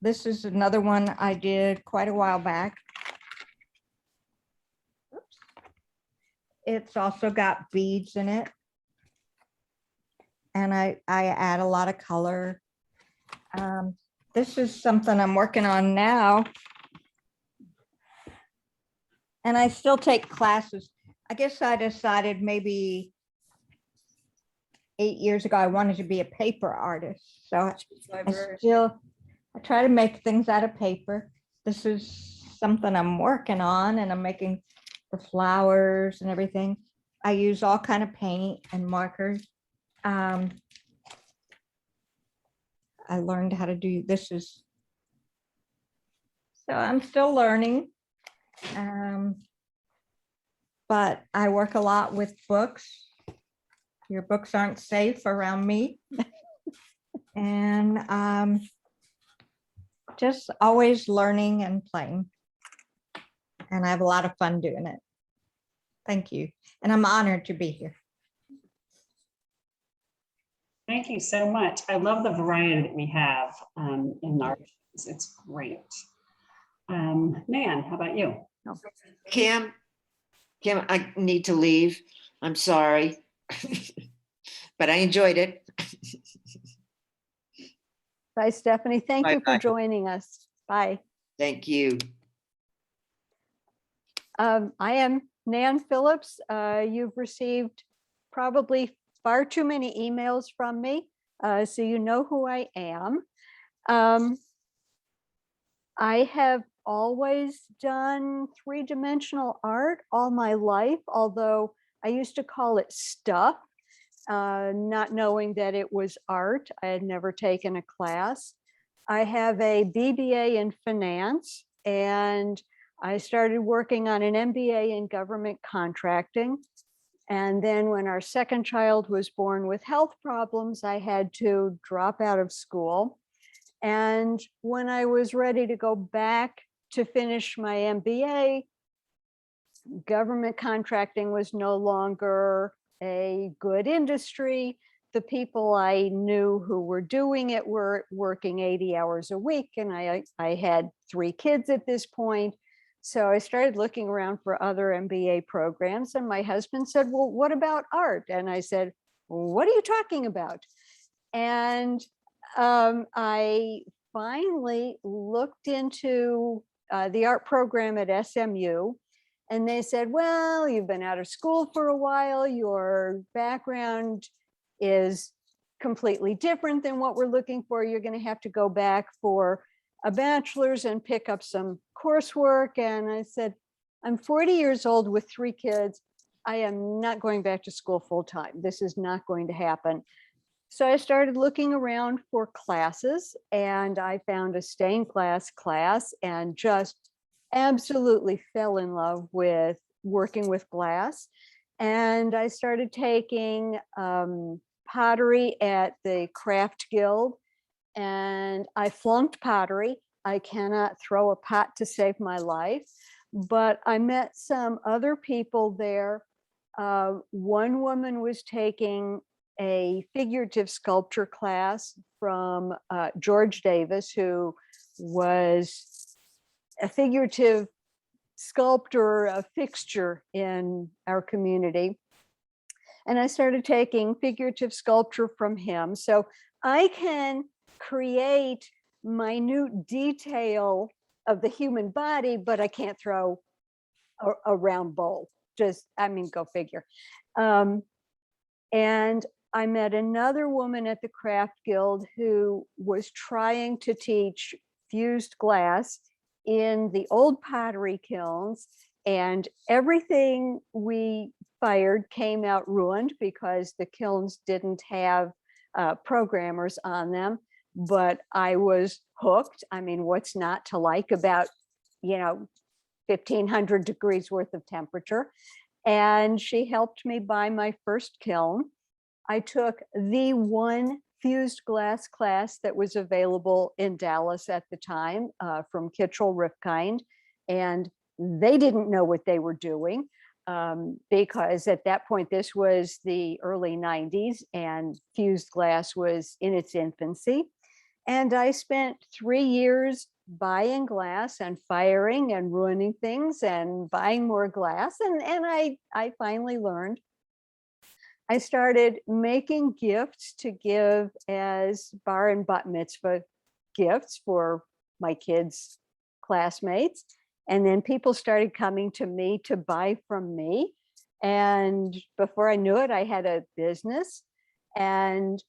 this is another one I did quite a while back. Oops. It's also got beads in it. And I add a lot of color. This is something I'm working on now. And I still take classes. I guess I decided maybe 8 years ago, I wanted to be a paper artist. So I try to make things out of paper. This is something I'm working on, and I'm making the flowers and everything. I use all kind of paint and markers. I learned how to do this. So I'm still learning. But I work a lot with books. Your books aren't safe around me. And just always learning and playing. And I have a lot of fun doing it. Thank you. And I'm honored to be here. Thank you so much. I love the variety that we have in our, it's great. Nan, how about you? Kim, I need to leave. I'm sorry, but I enjoyed it. Bye, Stephanie. Thank you for Bye-bye. joining us. Bye. Thank you. I am Nan Phillips. You've received probably far too many emails from me, so you know who I am. I have always done three-dimensional art all my life, although I used to call it stuff, not knowing that it was art. I had never taken a class. I have a BBA in finance, and I started working on an MBA in government contracting. And then when our second child was born with health problems, I had to drop out of school. And when I was ready to go back to finish my MBA, government contracting was no longer a good industry. The people I knew who were doing it were working 80 hours a week, and I had 3 kids at this point. So I started looking around for other MBA programs, and my husband said, well, what about art? And I said, what are you talking about? And I finally looked into the art program at SMU, and they said, well, you've been out of school for a while, your background is completely different than what we're looking for. You're going to have to go back for a bachelor's and pick up some coursework. And I said, I'm 40 years old with 3 kids. I am not going back to school full time. This is not going to happen. So I started looking around for classes, and I found a stained glass class and just absolutely fell in love with working with glass. And I started taking pottery at the Craft Guild, and I flunked pottery. I cannot throw a pot to save my life. but I met some other people there. One woman was taking a figurative sculpture class from George Davis, who was a figurative sculptor, a fixture in our community. And I started taking figurative sculpture from him. So I can create minute detail of the human body, but I can't throw a round bowl. Just, I mean, go figure. And I met another woman at the Craft Guild who was trying to teach fused glass in the old pottery kilns, and everything we fired came out ruined because the kilns didn't have programmers on them. But I was hooked. I mean, what's not to like about, 1,500 degrees worth of temperature? And she helped me buy my first kiln. I took the one fused glass class that was available in Dallas at the time from Kitchell Rifkind, and they didn't know what they were doing because at that point, this was the early 90s and fused glass was in its infancy. And I spent 3 years buying glass and firing and ruining things and buying more glass. And I finally learned. I started making gifts to give as bar and bat mitzvah gifts for my kids' classmates. And then people started coming to me to buy from me. And before I knew it, I had a business. And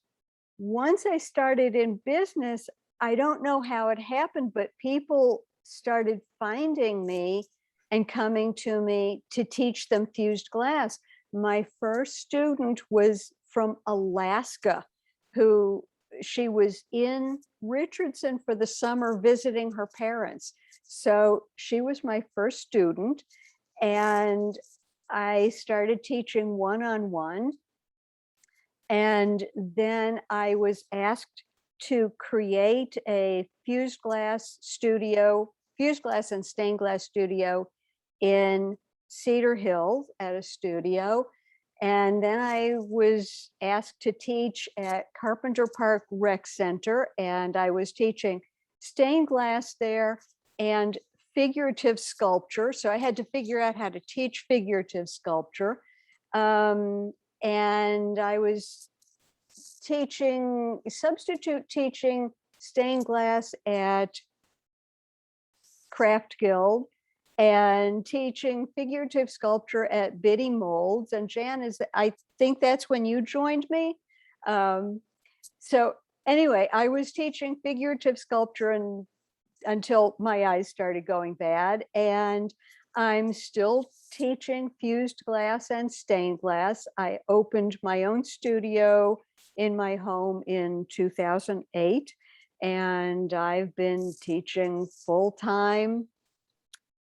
once I started in business, I don't know how it happened, but people started finding me and coming to me to teach them fused glass. My first student was from Alaska, she was in Richardson for the summer visiting her parents. So she was my first student, and I started teaching one-on-one. And then I was asked to create a fused glass and stained glass studio in Cedar Hill at a studio. And then I was asked to teach at Carpenter Park Rec Center, and I was teaching stained glass there and figurative sculpture. So I had to figure out how to teach figurative sculpture. And I was substitute teaching stained glass at Craft Guild and teaching figurative sculpture at Biddy Molds. And Jan, I think that's when you joined me. So anyway, I was teaching figurative sculpture until my eyes started going bad. And I'm still teaching fused glass and stained glass. I opened my own studio in my home in 2008, and I've been teaching full-time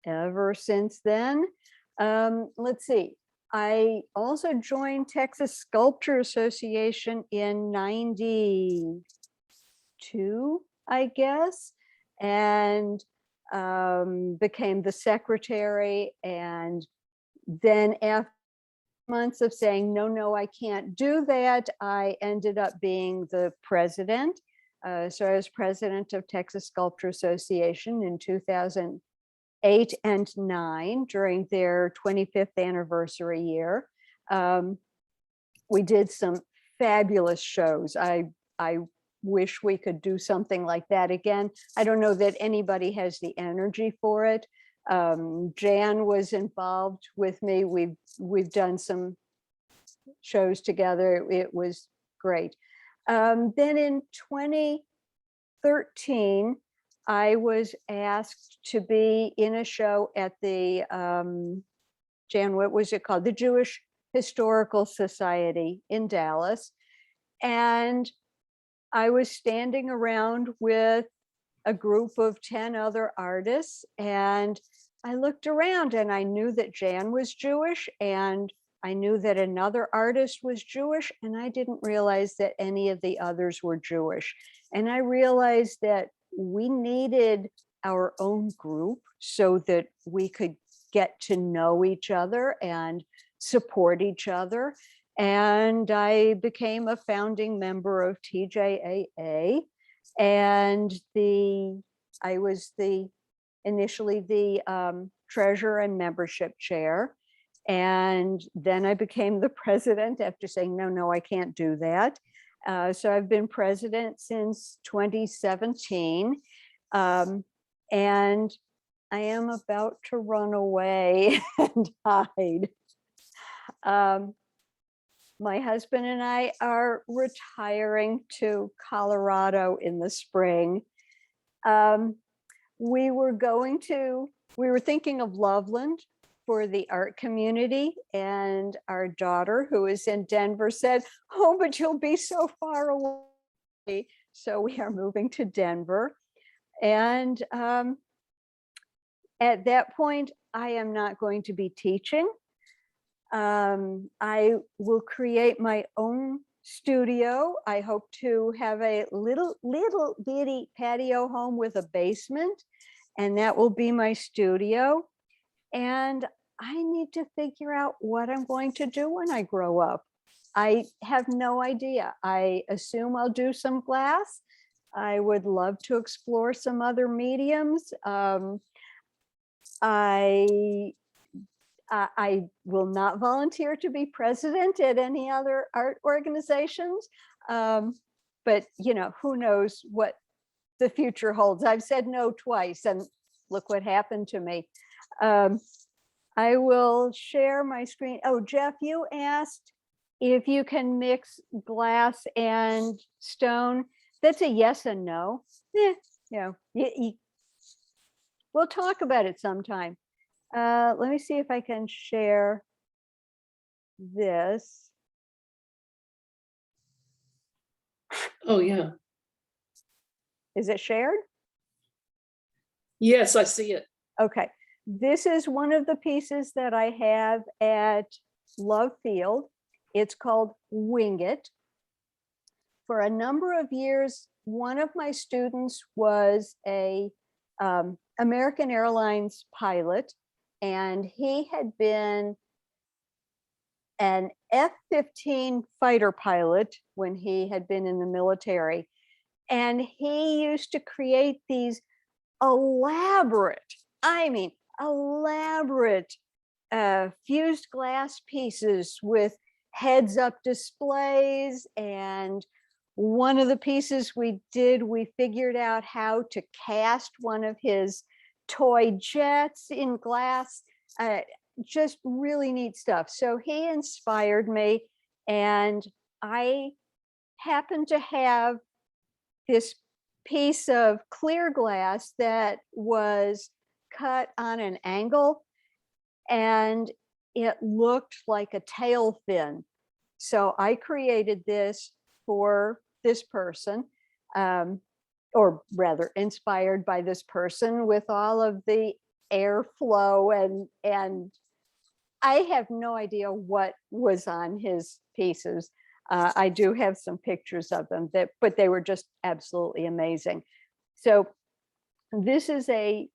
ever since then. Let's see. I also joined Texas Sculpture Association in 92, I guess, and became the secretary. And then after months of saying, no, I can't do that, I ended up being the president. So I was president of Texas Sculpture Association in 2008 and 9 during their 25th anniversary year. We did some fabulous shows. I wish we could do something like that again. I don't know that anybody has the energy for it. Jan was involved with me. We've done some shows together. It was great. Then in 2013, I was asked to be in a show at the, Jan, what was it called? The Jewish Historical Society in Dallas. And I was standing around with a group of 10 other artists, and I looked around and I knew that Jan was Jewish, and I knew that another artist was Jewish, and I didn't realize that any of the others were Jewish. And I realized that we needed our own group so that we could get to know each other and support each other. And I became a founding member of TJAA, and I was initially the treasurer and membership chair. And then I became the president after saying, no, I can't do that. So I've been president since 2017. And I am about to run away and hide. My husband and I are retiring to Colorado in the spring. We were thinking of Loveland for the art community, and our daughter, who is in Denver, said, "Oh, but you'll be so far away." So we are moving to Denver. And at that point, I am not going to be teaching. I will create my own studio. I hope to have a little bitty patio home with a basement, and that will be my studio. And I need to figure out what I'm going to do when I grow up. I have no idea. I assume I'll do some glass. I would love to explore some other mediums. I will not volunteer to be president at any other art organizations. But who knows what the future holds. I've said no twice, and look what happened to me. I will share my screen. Oh, Jeff, you asked if you can mix glass and stone. That's a yes and no. We'll talk about it sometime. Let me see if I can share this. Oh, yeah. Is it shared? Yes, I see it. Okay. This is one of the pieces that I have at Love Field. It's called Wing It. For a number of years, one of my students was a American Airlines pilot, and he had been an F-15 fighter pilot when he had been in the military. And he used to create these elaborate fused glass pieces with heads up displays. And one of the pieces we did, we figured out how to cast one of his toy jets in glass. Just really neat stuff. So he inspired me, and I happened to have this piece of clear glass that was cut on an angle, and it looked like a tail fin. So I created this for this person, or rather inspired by this person, with all of the airflow, and I have no idea what was on his pieces. I do have some pictures of them, but they were just absolutely amazing. So this is a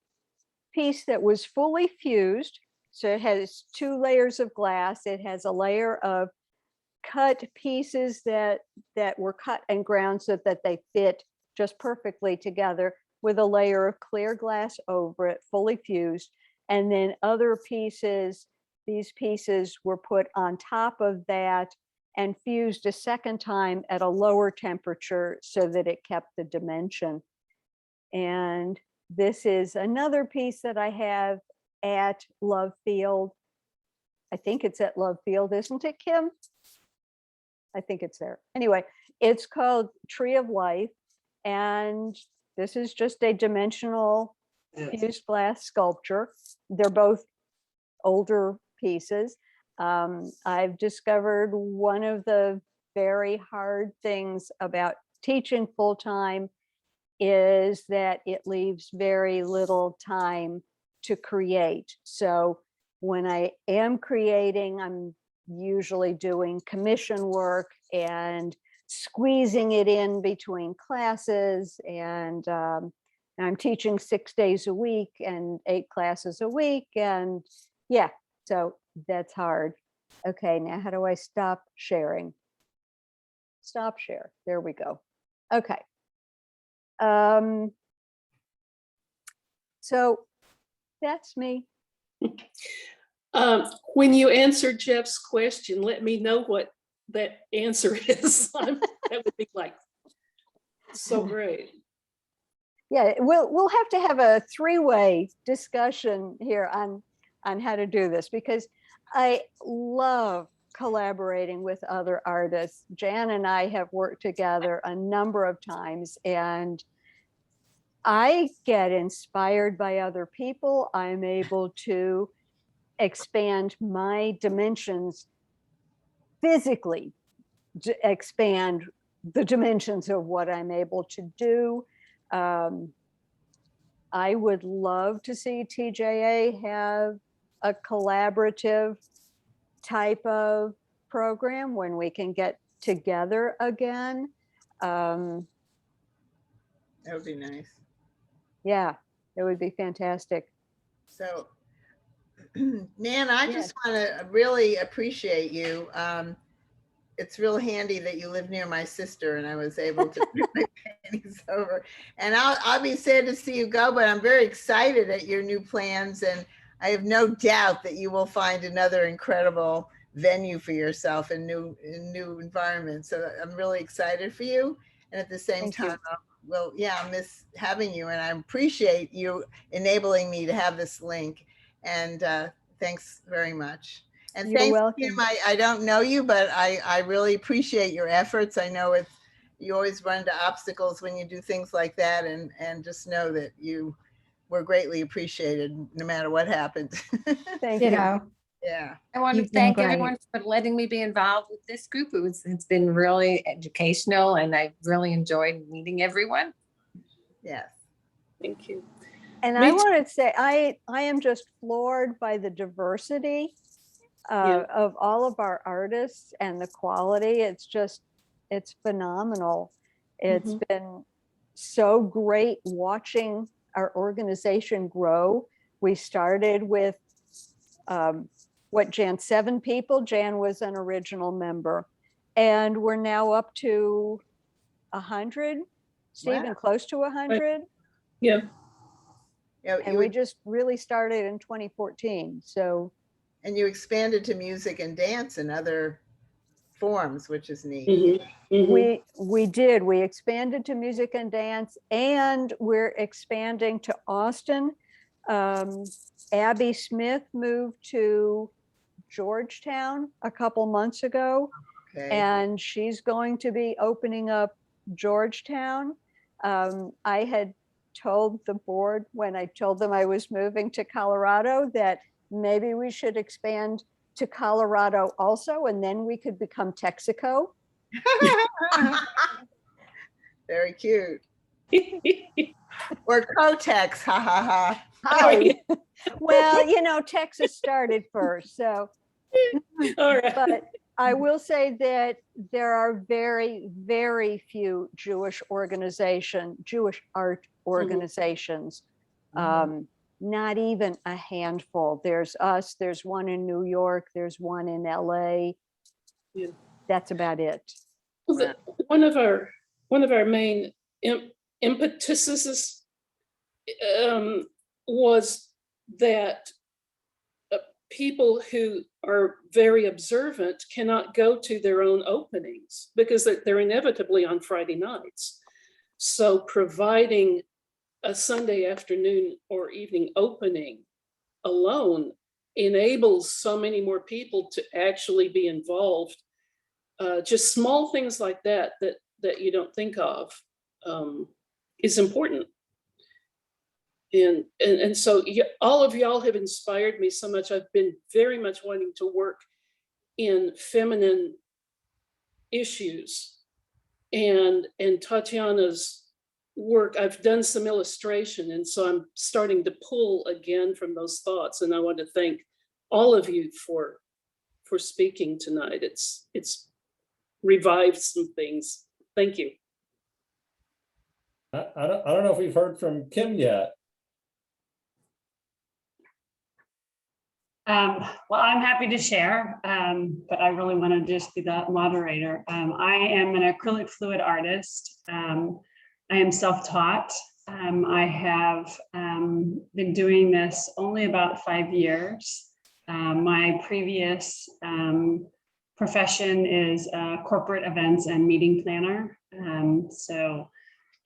piece that was fully fused. So it has 2 layers of glass. It has a layer of cut pieces that were cut and ground so that they fit just perfectly together, with a layer of clear glass over it, fully fused. And then other pieces, these pieces were put on top of that and fused a second time at a lower temperature so that it kept the dimension. And this is another piece that I have at Love Field. I think it's at Love Field, isn't it, Kim? I think it's there. Anyway, it's called Tree of Life. And this is just a dimensional fused glass sculpture. They're both older pieces. I've discovered one of the very hard things about teaching full-time is that it leaves very little time to create. So when I am creating, I'm usually doing commission work and squeezing it in between classes. And And I'm teaching 6 days a week and 8 classes a week. And yeah, so that's hard. Okay, now how do I stop sharing? Stop share. There we go. Okay. So that's me. When you answer Jeff's question, let me know what that answer is. That would be like so great. Yeah, we'll have to have a 3-way discussion here on how to do this, because I love collaborating with other artists. Jan and I have worked together a number of times, and I get inspired by other people. I'm able to expand my dimensions physically, expand the dimensions of what I'm able to do. I would love to see TJA have a collaborative type of program when we can get together again. That would be nice. Yeah, it would be fantastic. So, Nan, I Yes. just want to really appreciate you. It's real handy that you live near my sister, and I was able to bring my paintings over. And I'll be sad to see you go, but I'm very excited at your new plans, and I have no doubt that you will find another incredible venue for yourself in new environment. So I'm really excited for you, and at the same Thank you. time, well, yeah, I miss having you, and I appreciate you enabling me to have this link. And thanks very much. And You're thanks, welcome. Kim. I don't know you, but I really appreciate your efforts. I know you always run into obstacles when you do things like that, and just know that you were greatly appreciated no matter what happens. Thank you. Ditto. Yeah. I want to You've been thank great. everyone for letting me be involved with this group. It's been really educational, and I really enjoyed meeting everyone. Yes. Thank you. And Me I too. want to say, I am just floored by the diversity of all of our artists and the quality. It's phenomenal. It's been so great watching our organization grow. We started with what, Jan, 7 people. Jan was an original member, and we're now up to 100, Stephen, Wow. close to 100. Yeah. Yeah, And we just really started in 2014. So and you expanded to music and dance and other forms, which is neat. we did. We expanded to music and dance, and we're expanding to Austin. Abby Smith moved to Georgetown a couple months ago, Okay. and she's going to be opening up Georgetown. I had told the board when I told them I was moving to Colorado that maybe we should expand to Colorado also, and then we could become Texaco. Very cute. Or Kotex, ha ha ha. Hi. Well, you know, Texas started first, so. All right. But I will say that there are very, very few Jewish art organizations. Not even a handful. There's us, there's one in New York, there's one in LA. Yeah. That's about it. Well, one of our main impetuses was that people who are very observant cannot go to their own openings because they're inevitably on Friday nights. So providing a Sunday afternoon or evening opening alone enables so many more people to actually be involved. Just small things like that you don't think of is important. And so all of y'all have inspired me so much. I've been very much wanting to work in feminine issues, and Tatiana's work, I've done some illustration, and so I'm starting to pull again from those thoughts. And I want to thank all of you for speaking tonight. It's revived some things. Thank you. I don't know if we've heard from Kim yet. Well, I'm happy to share, but I really want to just be the moderator. I am an acrylic fluid artist. I am self-taught. I have been doing this only about 5 years. My previous profession is corporate events and meeting planner.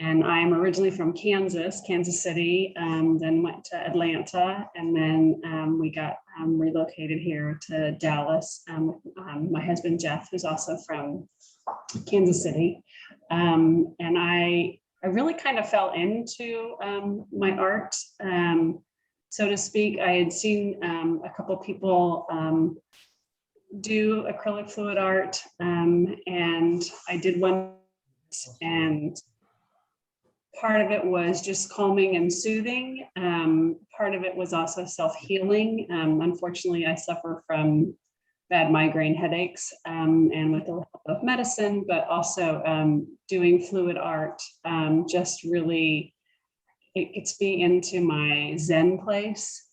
And I'm originally from Kansas City, then went to Atlanta, and then we got relocated here to Dallas. My husband, Jeff, who's also from Kansas City. And I really kind of fell into my art, so to speak. I had seen a couple people do acrylic fluid art, and I did one, and part of it was just calming and soothing. Part of it was also self-healing. Unfortunately, I suffer from bad migraine headaches, and with the help of medicine, but also doing fluid art just really, it gets me into my Zen place,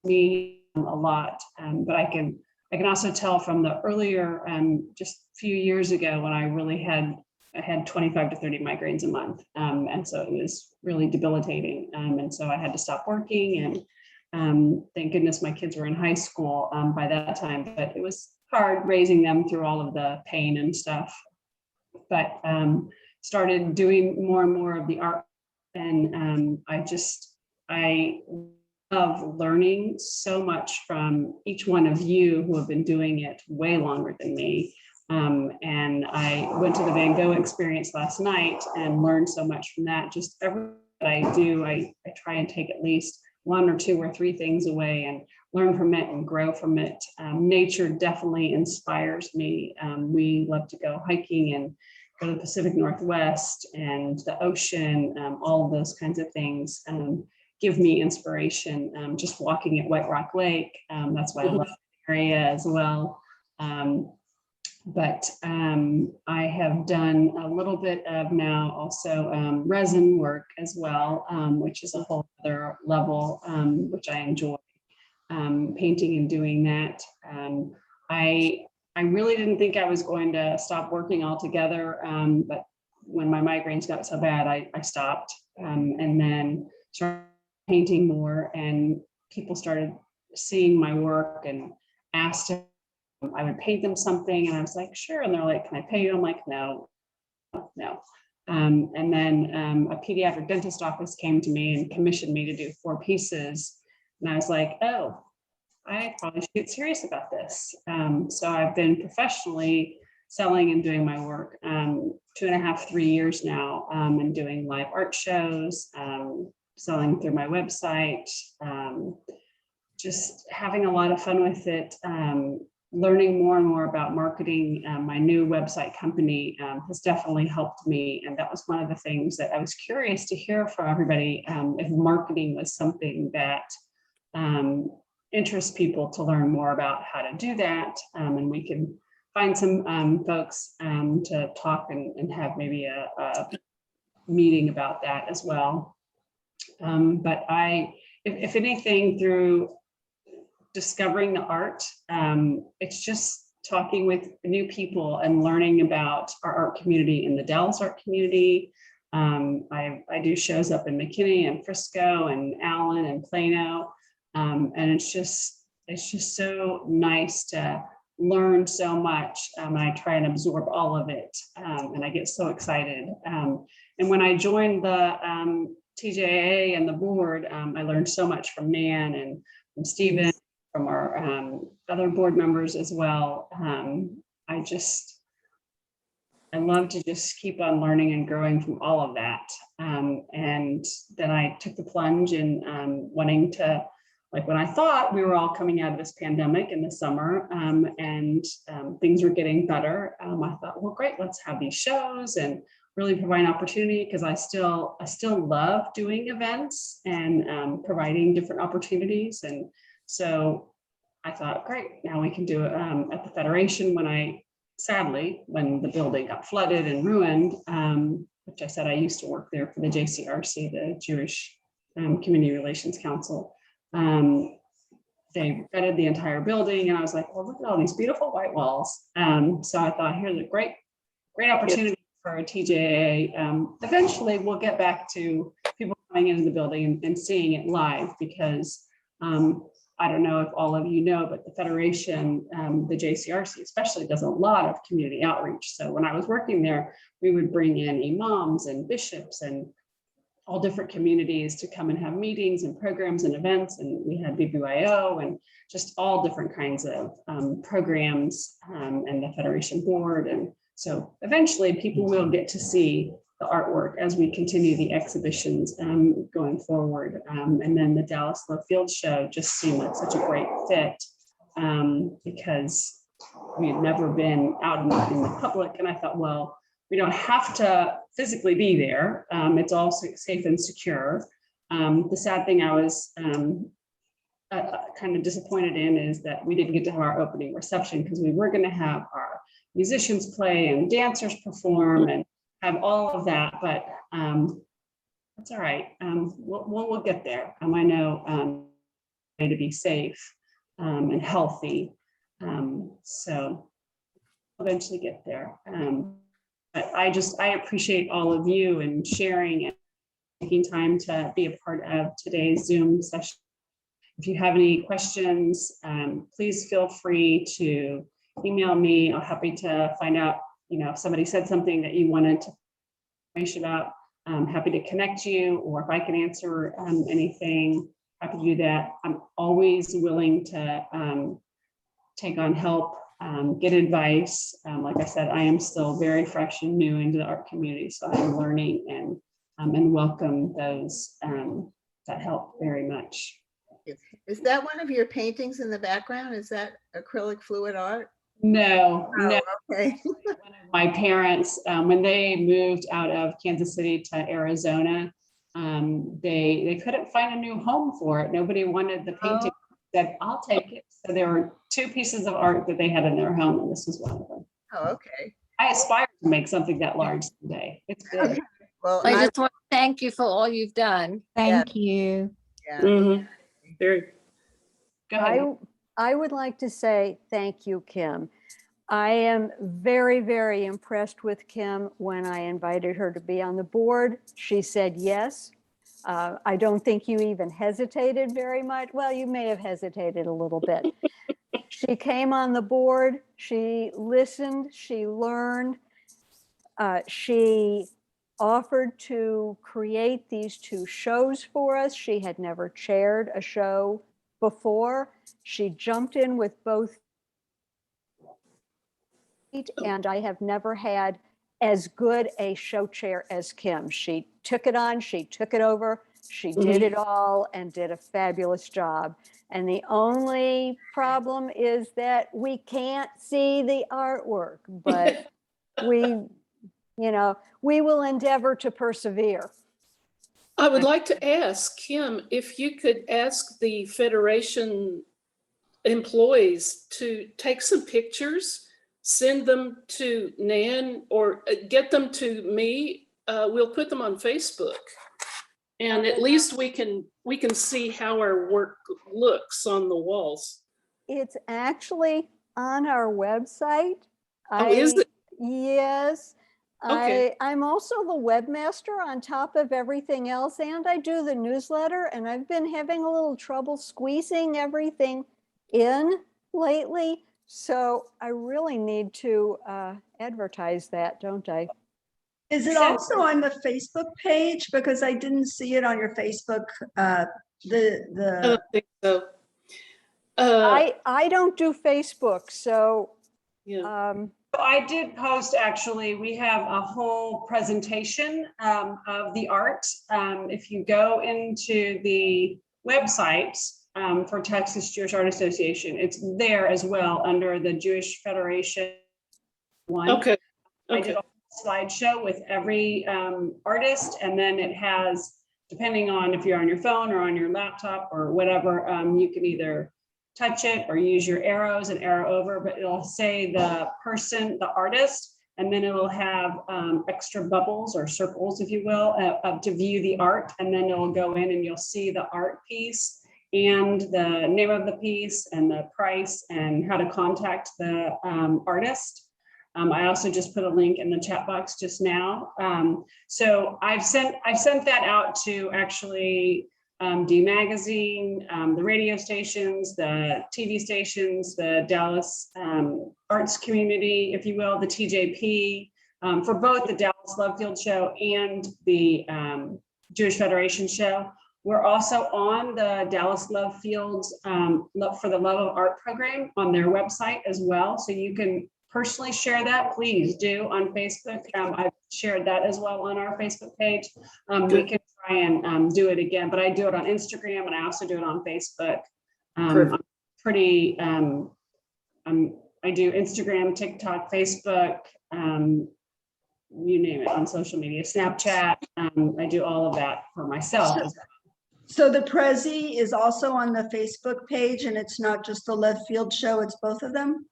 me a lot. But I can also tell from the earlier, just a few years ago, when I really had 25 to 30 migraines a month. And so it was really debilitating. And so I had to stop working, and thank goodness my kids were in high school by that time, but it was hard raising them through all of the pain and stuff. But started doing more and more of the art, and I love learning so much from each one of you who have been doing it way longer than me. And I went to the Van Gogh experience last night and learned so much from that. Just everything that I do, I try and take at least 1 or 2 or 3 things away and learn from it and grow from it. Nature definitely inspires me. We love to go hiking and go to the Pacific Northwest and the ocean. All of those kinds of things give me inspiration. Just walking at White Rock Lake, that's why I love the area as well. But I have done a little bit of now also resin work as well, which is a whole other level, which I enjoy, painting and doing that. I really didn't think I was going to stop working altogether, but when my migraines got so bad, I stopped, and then started painting more, and people started seeing my work and asked if I would paint them something, and I was like, sure. And they're like, can I pay you? I'm like, no. And then a pediatric dentist office came to me and commissioned me to do 4 pieces. And I was like, oh, I probably should get serious about this. So I've been professionally selling and doing my work 2.5, 3 years now, and doing live art shows, selling through my website, just having a lot of fun with it. Learning more and more about marketing. My new website company has definitely helped me. And that was one of the things that I was curious to hear from everybody, if marketing was something that interests people to learn more about how to do that. And we can find some folks to talk and have maybe a meeting about that as well. But if anything, through discovering the art, it's just talking with new people and learning about our art community in the Dallas art community. I do shows up in McKinney and Frisco and Allen and Plano, and it's just so nice to learn so much. I try and absorb all of it, and I get so excited. And when I joined the TJAA and the board, I learned so much from Nan and from Stephen, from our other board members as well. I love to just keep on learning and growing from all of that. And then I took the plunge in wanting to, like when I thought we were all coming out of this pandemic in the summer, and things were getting better, I thought, well, great, let's have these shows and really provide an opportunity, because I still love doing events and providing different opportunities. And so I thought, great, now we can do it at the Federation. Sadly, when the building got flooded and ruined, which I said I used to work there for the JCRC, the Jewish Community Relations Council. They gutted the entire building, and I was like, well, look at all these beautiful white walls. So I thought, here's a great opportunity for a TJAA. Eventually, we'll get back to people coming into the building and seeing it live, because I don't know if all of you know, but the Federation, the JCRC especially, does a lot of community outreach. So when I was working there, we would bring in imams and bishops and all different communities to come and have meetings and programs and events. And we had BBYO and just all different kinds of programs and the Federation board. And so eventually people will get to see the artwork as we continue the exhibitions going forward. And then the Dallas Love Field Show just seemed like such a great fit because we had never been out in the public. And I thought, well, we don't have to physically be there. It's all safe and secure. The sad thing I was kind of disappointed in is that we didn't get to have our opening reception, because we were going to have our musicians play and dancers perform and have all of that, but that's all right. We'll get there. I know to be safe and healthy. So eventually get there. But I appreciate all of you and sharing and taking time to be a part of today's Zoom session. If you have any questions, please feel free to email me. I'm happy to find out, if somebody said something that you wanted to information about. I'm happy to connect you, or if I can answer anything, happy to do that. I'm always willing to take on help, get advice. Like I said, I am still very fresh and new into the art community, so I'm learning and welcome those that help very much. Is that one of your paintings in the background? Is that acrylic fluid art? No, Oh, no. okay. One of my parents, when they moved out of Kansas City to Arizona, they couldn't find a new home for it. Nobody wanted the painting. Said, I'll take it. So there were 2 pieces of art that they had in their home, and this was one of them. Oh, okay. I aspire to make something that large someday. It's big. Okay. Well, I just want to thank you for all you've done. Thank you. yeah. Mhm. Very. Go ahead. I would like to say thank you, Kim. I am very, very impressed with Kim. When I invited her to be on the board, she said yes. I don't think you even hesitated very much. Well, you may have hesitated a little bit. She came on the board, she listened, she learned, she offered to create these 2 shows for us. She had never chaired a show before. She jumped in with both feet, and I have never had as good a show chair as Kim. She took it on, she took it over, she did it all and did a fabulous job. And the only problem is that we can't see the artwork, but we will endeavor to persevere. I would like to ask Kim if you could ask the Federation employees to take some pictures, send them to Nan, or get them to me. We'll put them on Facebook, and at least we can see how our work looks on the walls. It's actually on our website. Oh, is it? Yes. Okay. I'm also the webmaster on top of everything else, and I do the newsletter, and I've been having a little trouble squeezing everything in lately. So I really need to advertise that, don't I? Is it also on the Facebook page? Because I didn't see it on your Facebook. I don't think so. I don't do Facebook, so Yeah. I did post, actually, we have a whole presentation of the art. If you go into the website for Texas Jewish Art Association, it's there as well under the Jewish Federation one. Okay. I did a slideshow with every artist, and then it has, depending on if you're on your phone or on your laptop or whatever, you can either touch it or use your arrows and arrow over, but it'll say the person, the artist, And then it'll have extra bubbles or circles, if you will, to view the art. And then it'll go in and you'll see the art piece and the name of the piece and the price and how to contact the artist. I also just put a link in the chat box just now. So I've sent that out to actually D Magazine, the radio stations, the TV stations, the Dallas arts community, if you will, the TJP, for both the Dallas Love Field show and the Jewish Federation show. We're also on the Dallas Love Field's for the Love of Art program on their website as well. So you can personally share that, please do on Facebook. I've shared that as well on our Facebook page. We can try and do it again, but I do it on Instagram and I also do it on Facebook. I'm pretty, I do Instagram, TikTok, Facebook, you name it, on social media, Snapchat. I do all of that for myself. So the Prezi is also on the Facebook page, and it's not just the Love Field show, it's both of them?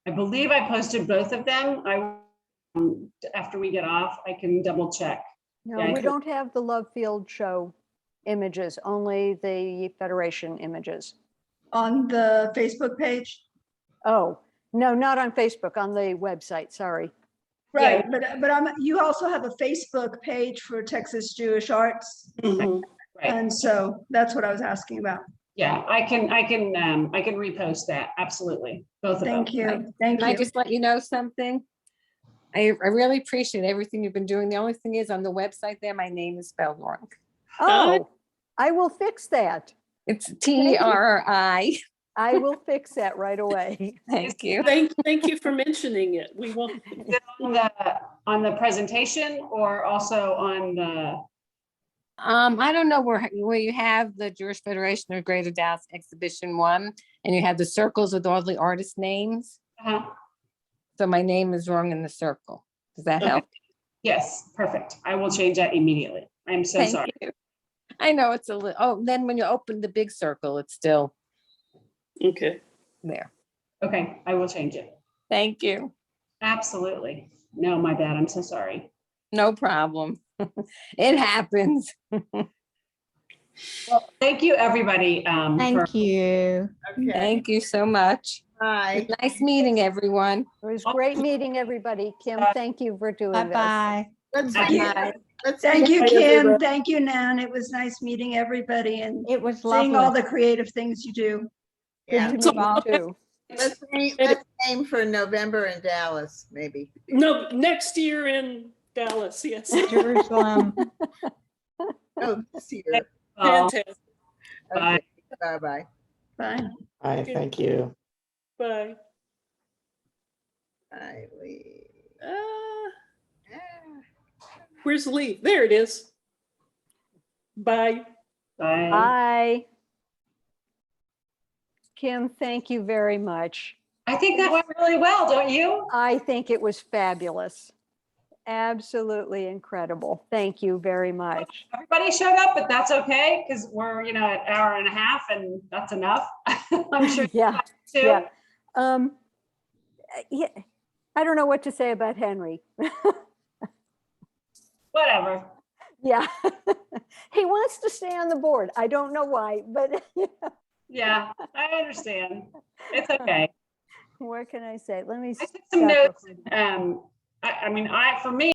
I believe I posted both of them. After we get off, I can double check. No, Yeah, we don't have the Love Field show images, only the Federation images. On the Facebook page? Oh, no, not on Facebook, on the website, sorry. Right, but you also have a Facebook page for Texas Jewish Arts. Mhm. Right. And so that's what I was asking about. Yeah, I can repost that. Absolutely. Both of them. Thank you. Thank Can I you. just let you know something? I really appreciate everything you've been doing. The only thing is on the website there, my name is spelled wrong. Oh, I will fix that. It's TRI. I will fix that right away. Thank you. Thank you for mentioning it. We won't. Is it on the presentation or also on the? I don't know where you have the Jewish Federation of Greater Dallas Exhibition 1, and you have the circles with all the artist names. So my name is wrong in the circle. Does that help? Yes, perfect. I will change that immediately. I'm so sorry. You. I know it's a little, oh, then when you open the big circle, it's still Okay. there. Okay, I will change it. Thank you. Absolutely. No, my bad. I'm so sorry. No problem. It happens. Well, thank you, everybody. Thank you. Okay. Thank you so much. Bye. Nice meeting everyone. It was great meeting everybody. Kim, thank you for doing this. Bye-bye. Let's Bye. Thank you, Bye, Kim. everybody. Thank you, Nan. It was nice meeting everybody and It was seeing all lovely. the creative things you do. Yeah. Good to meet you too. Let's aim for November in Dallas, maybe. No, next year in Dallas, yes. Jerusalem. Oh, this year. Oh, Fantastic. bye. Bye-bye. Bye. I thank you. Bye. Bye, Lee. Where's Lee? There it is. Bye. Bye. Bye. Kim, thank you very much. I think that went really well, don't you? I think it was fabulous. Absolutely incredible. Thank you very much. Everybody showed up, but that's okay because we're, an hour and a half and that's enough. I'm sure. Yeah, Too. yeah. Yeah, I don't know what to say about Henry. Whatever. Yeah, he wants to stay on the board. I don't know why, but Yeah, I understand. It's okay. what can I say? Let me. I took some stop notes. recording. For me,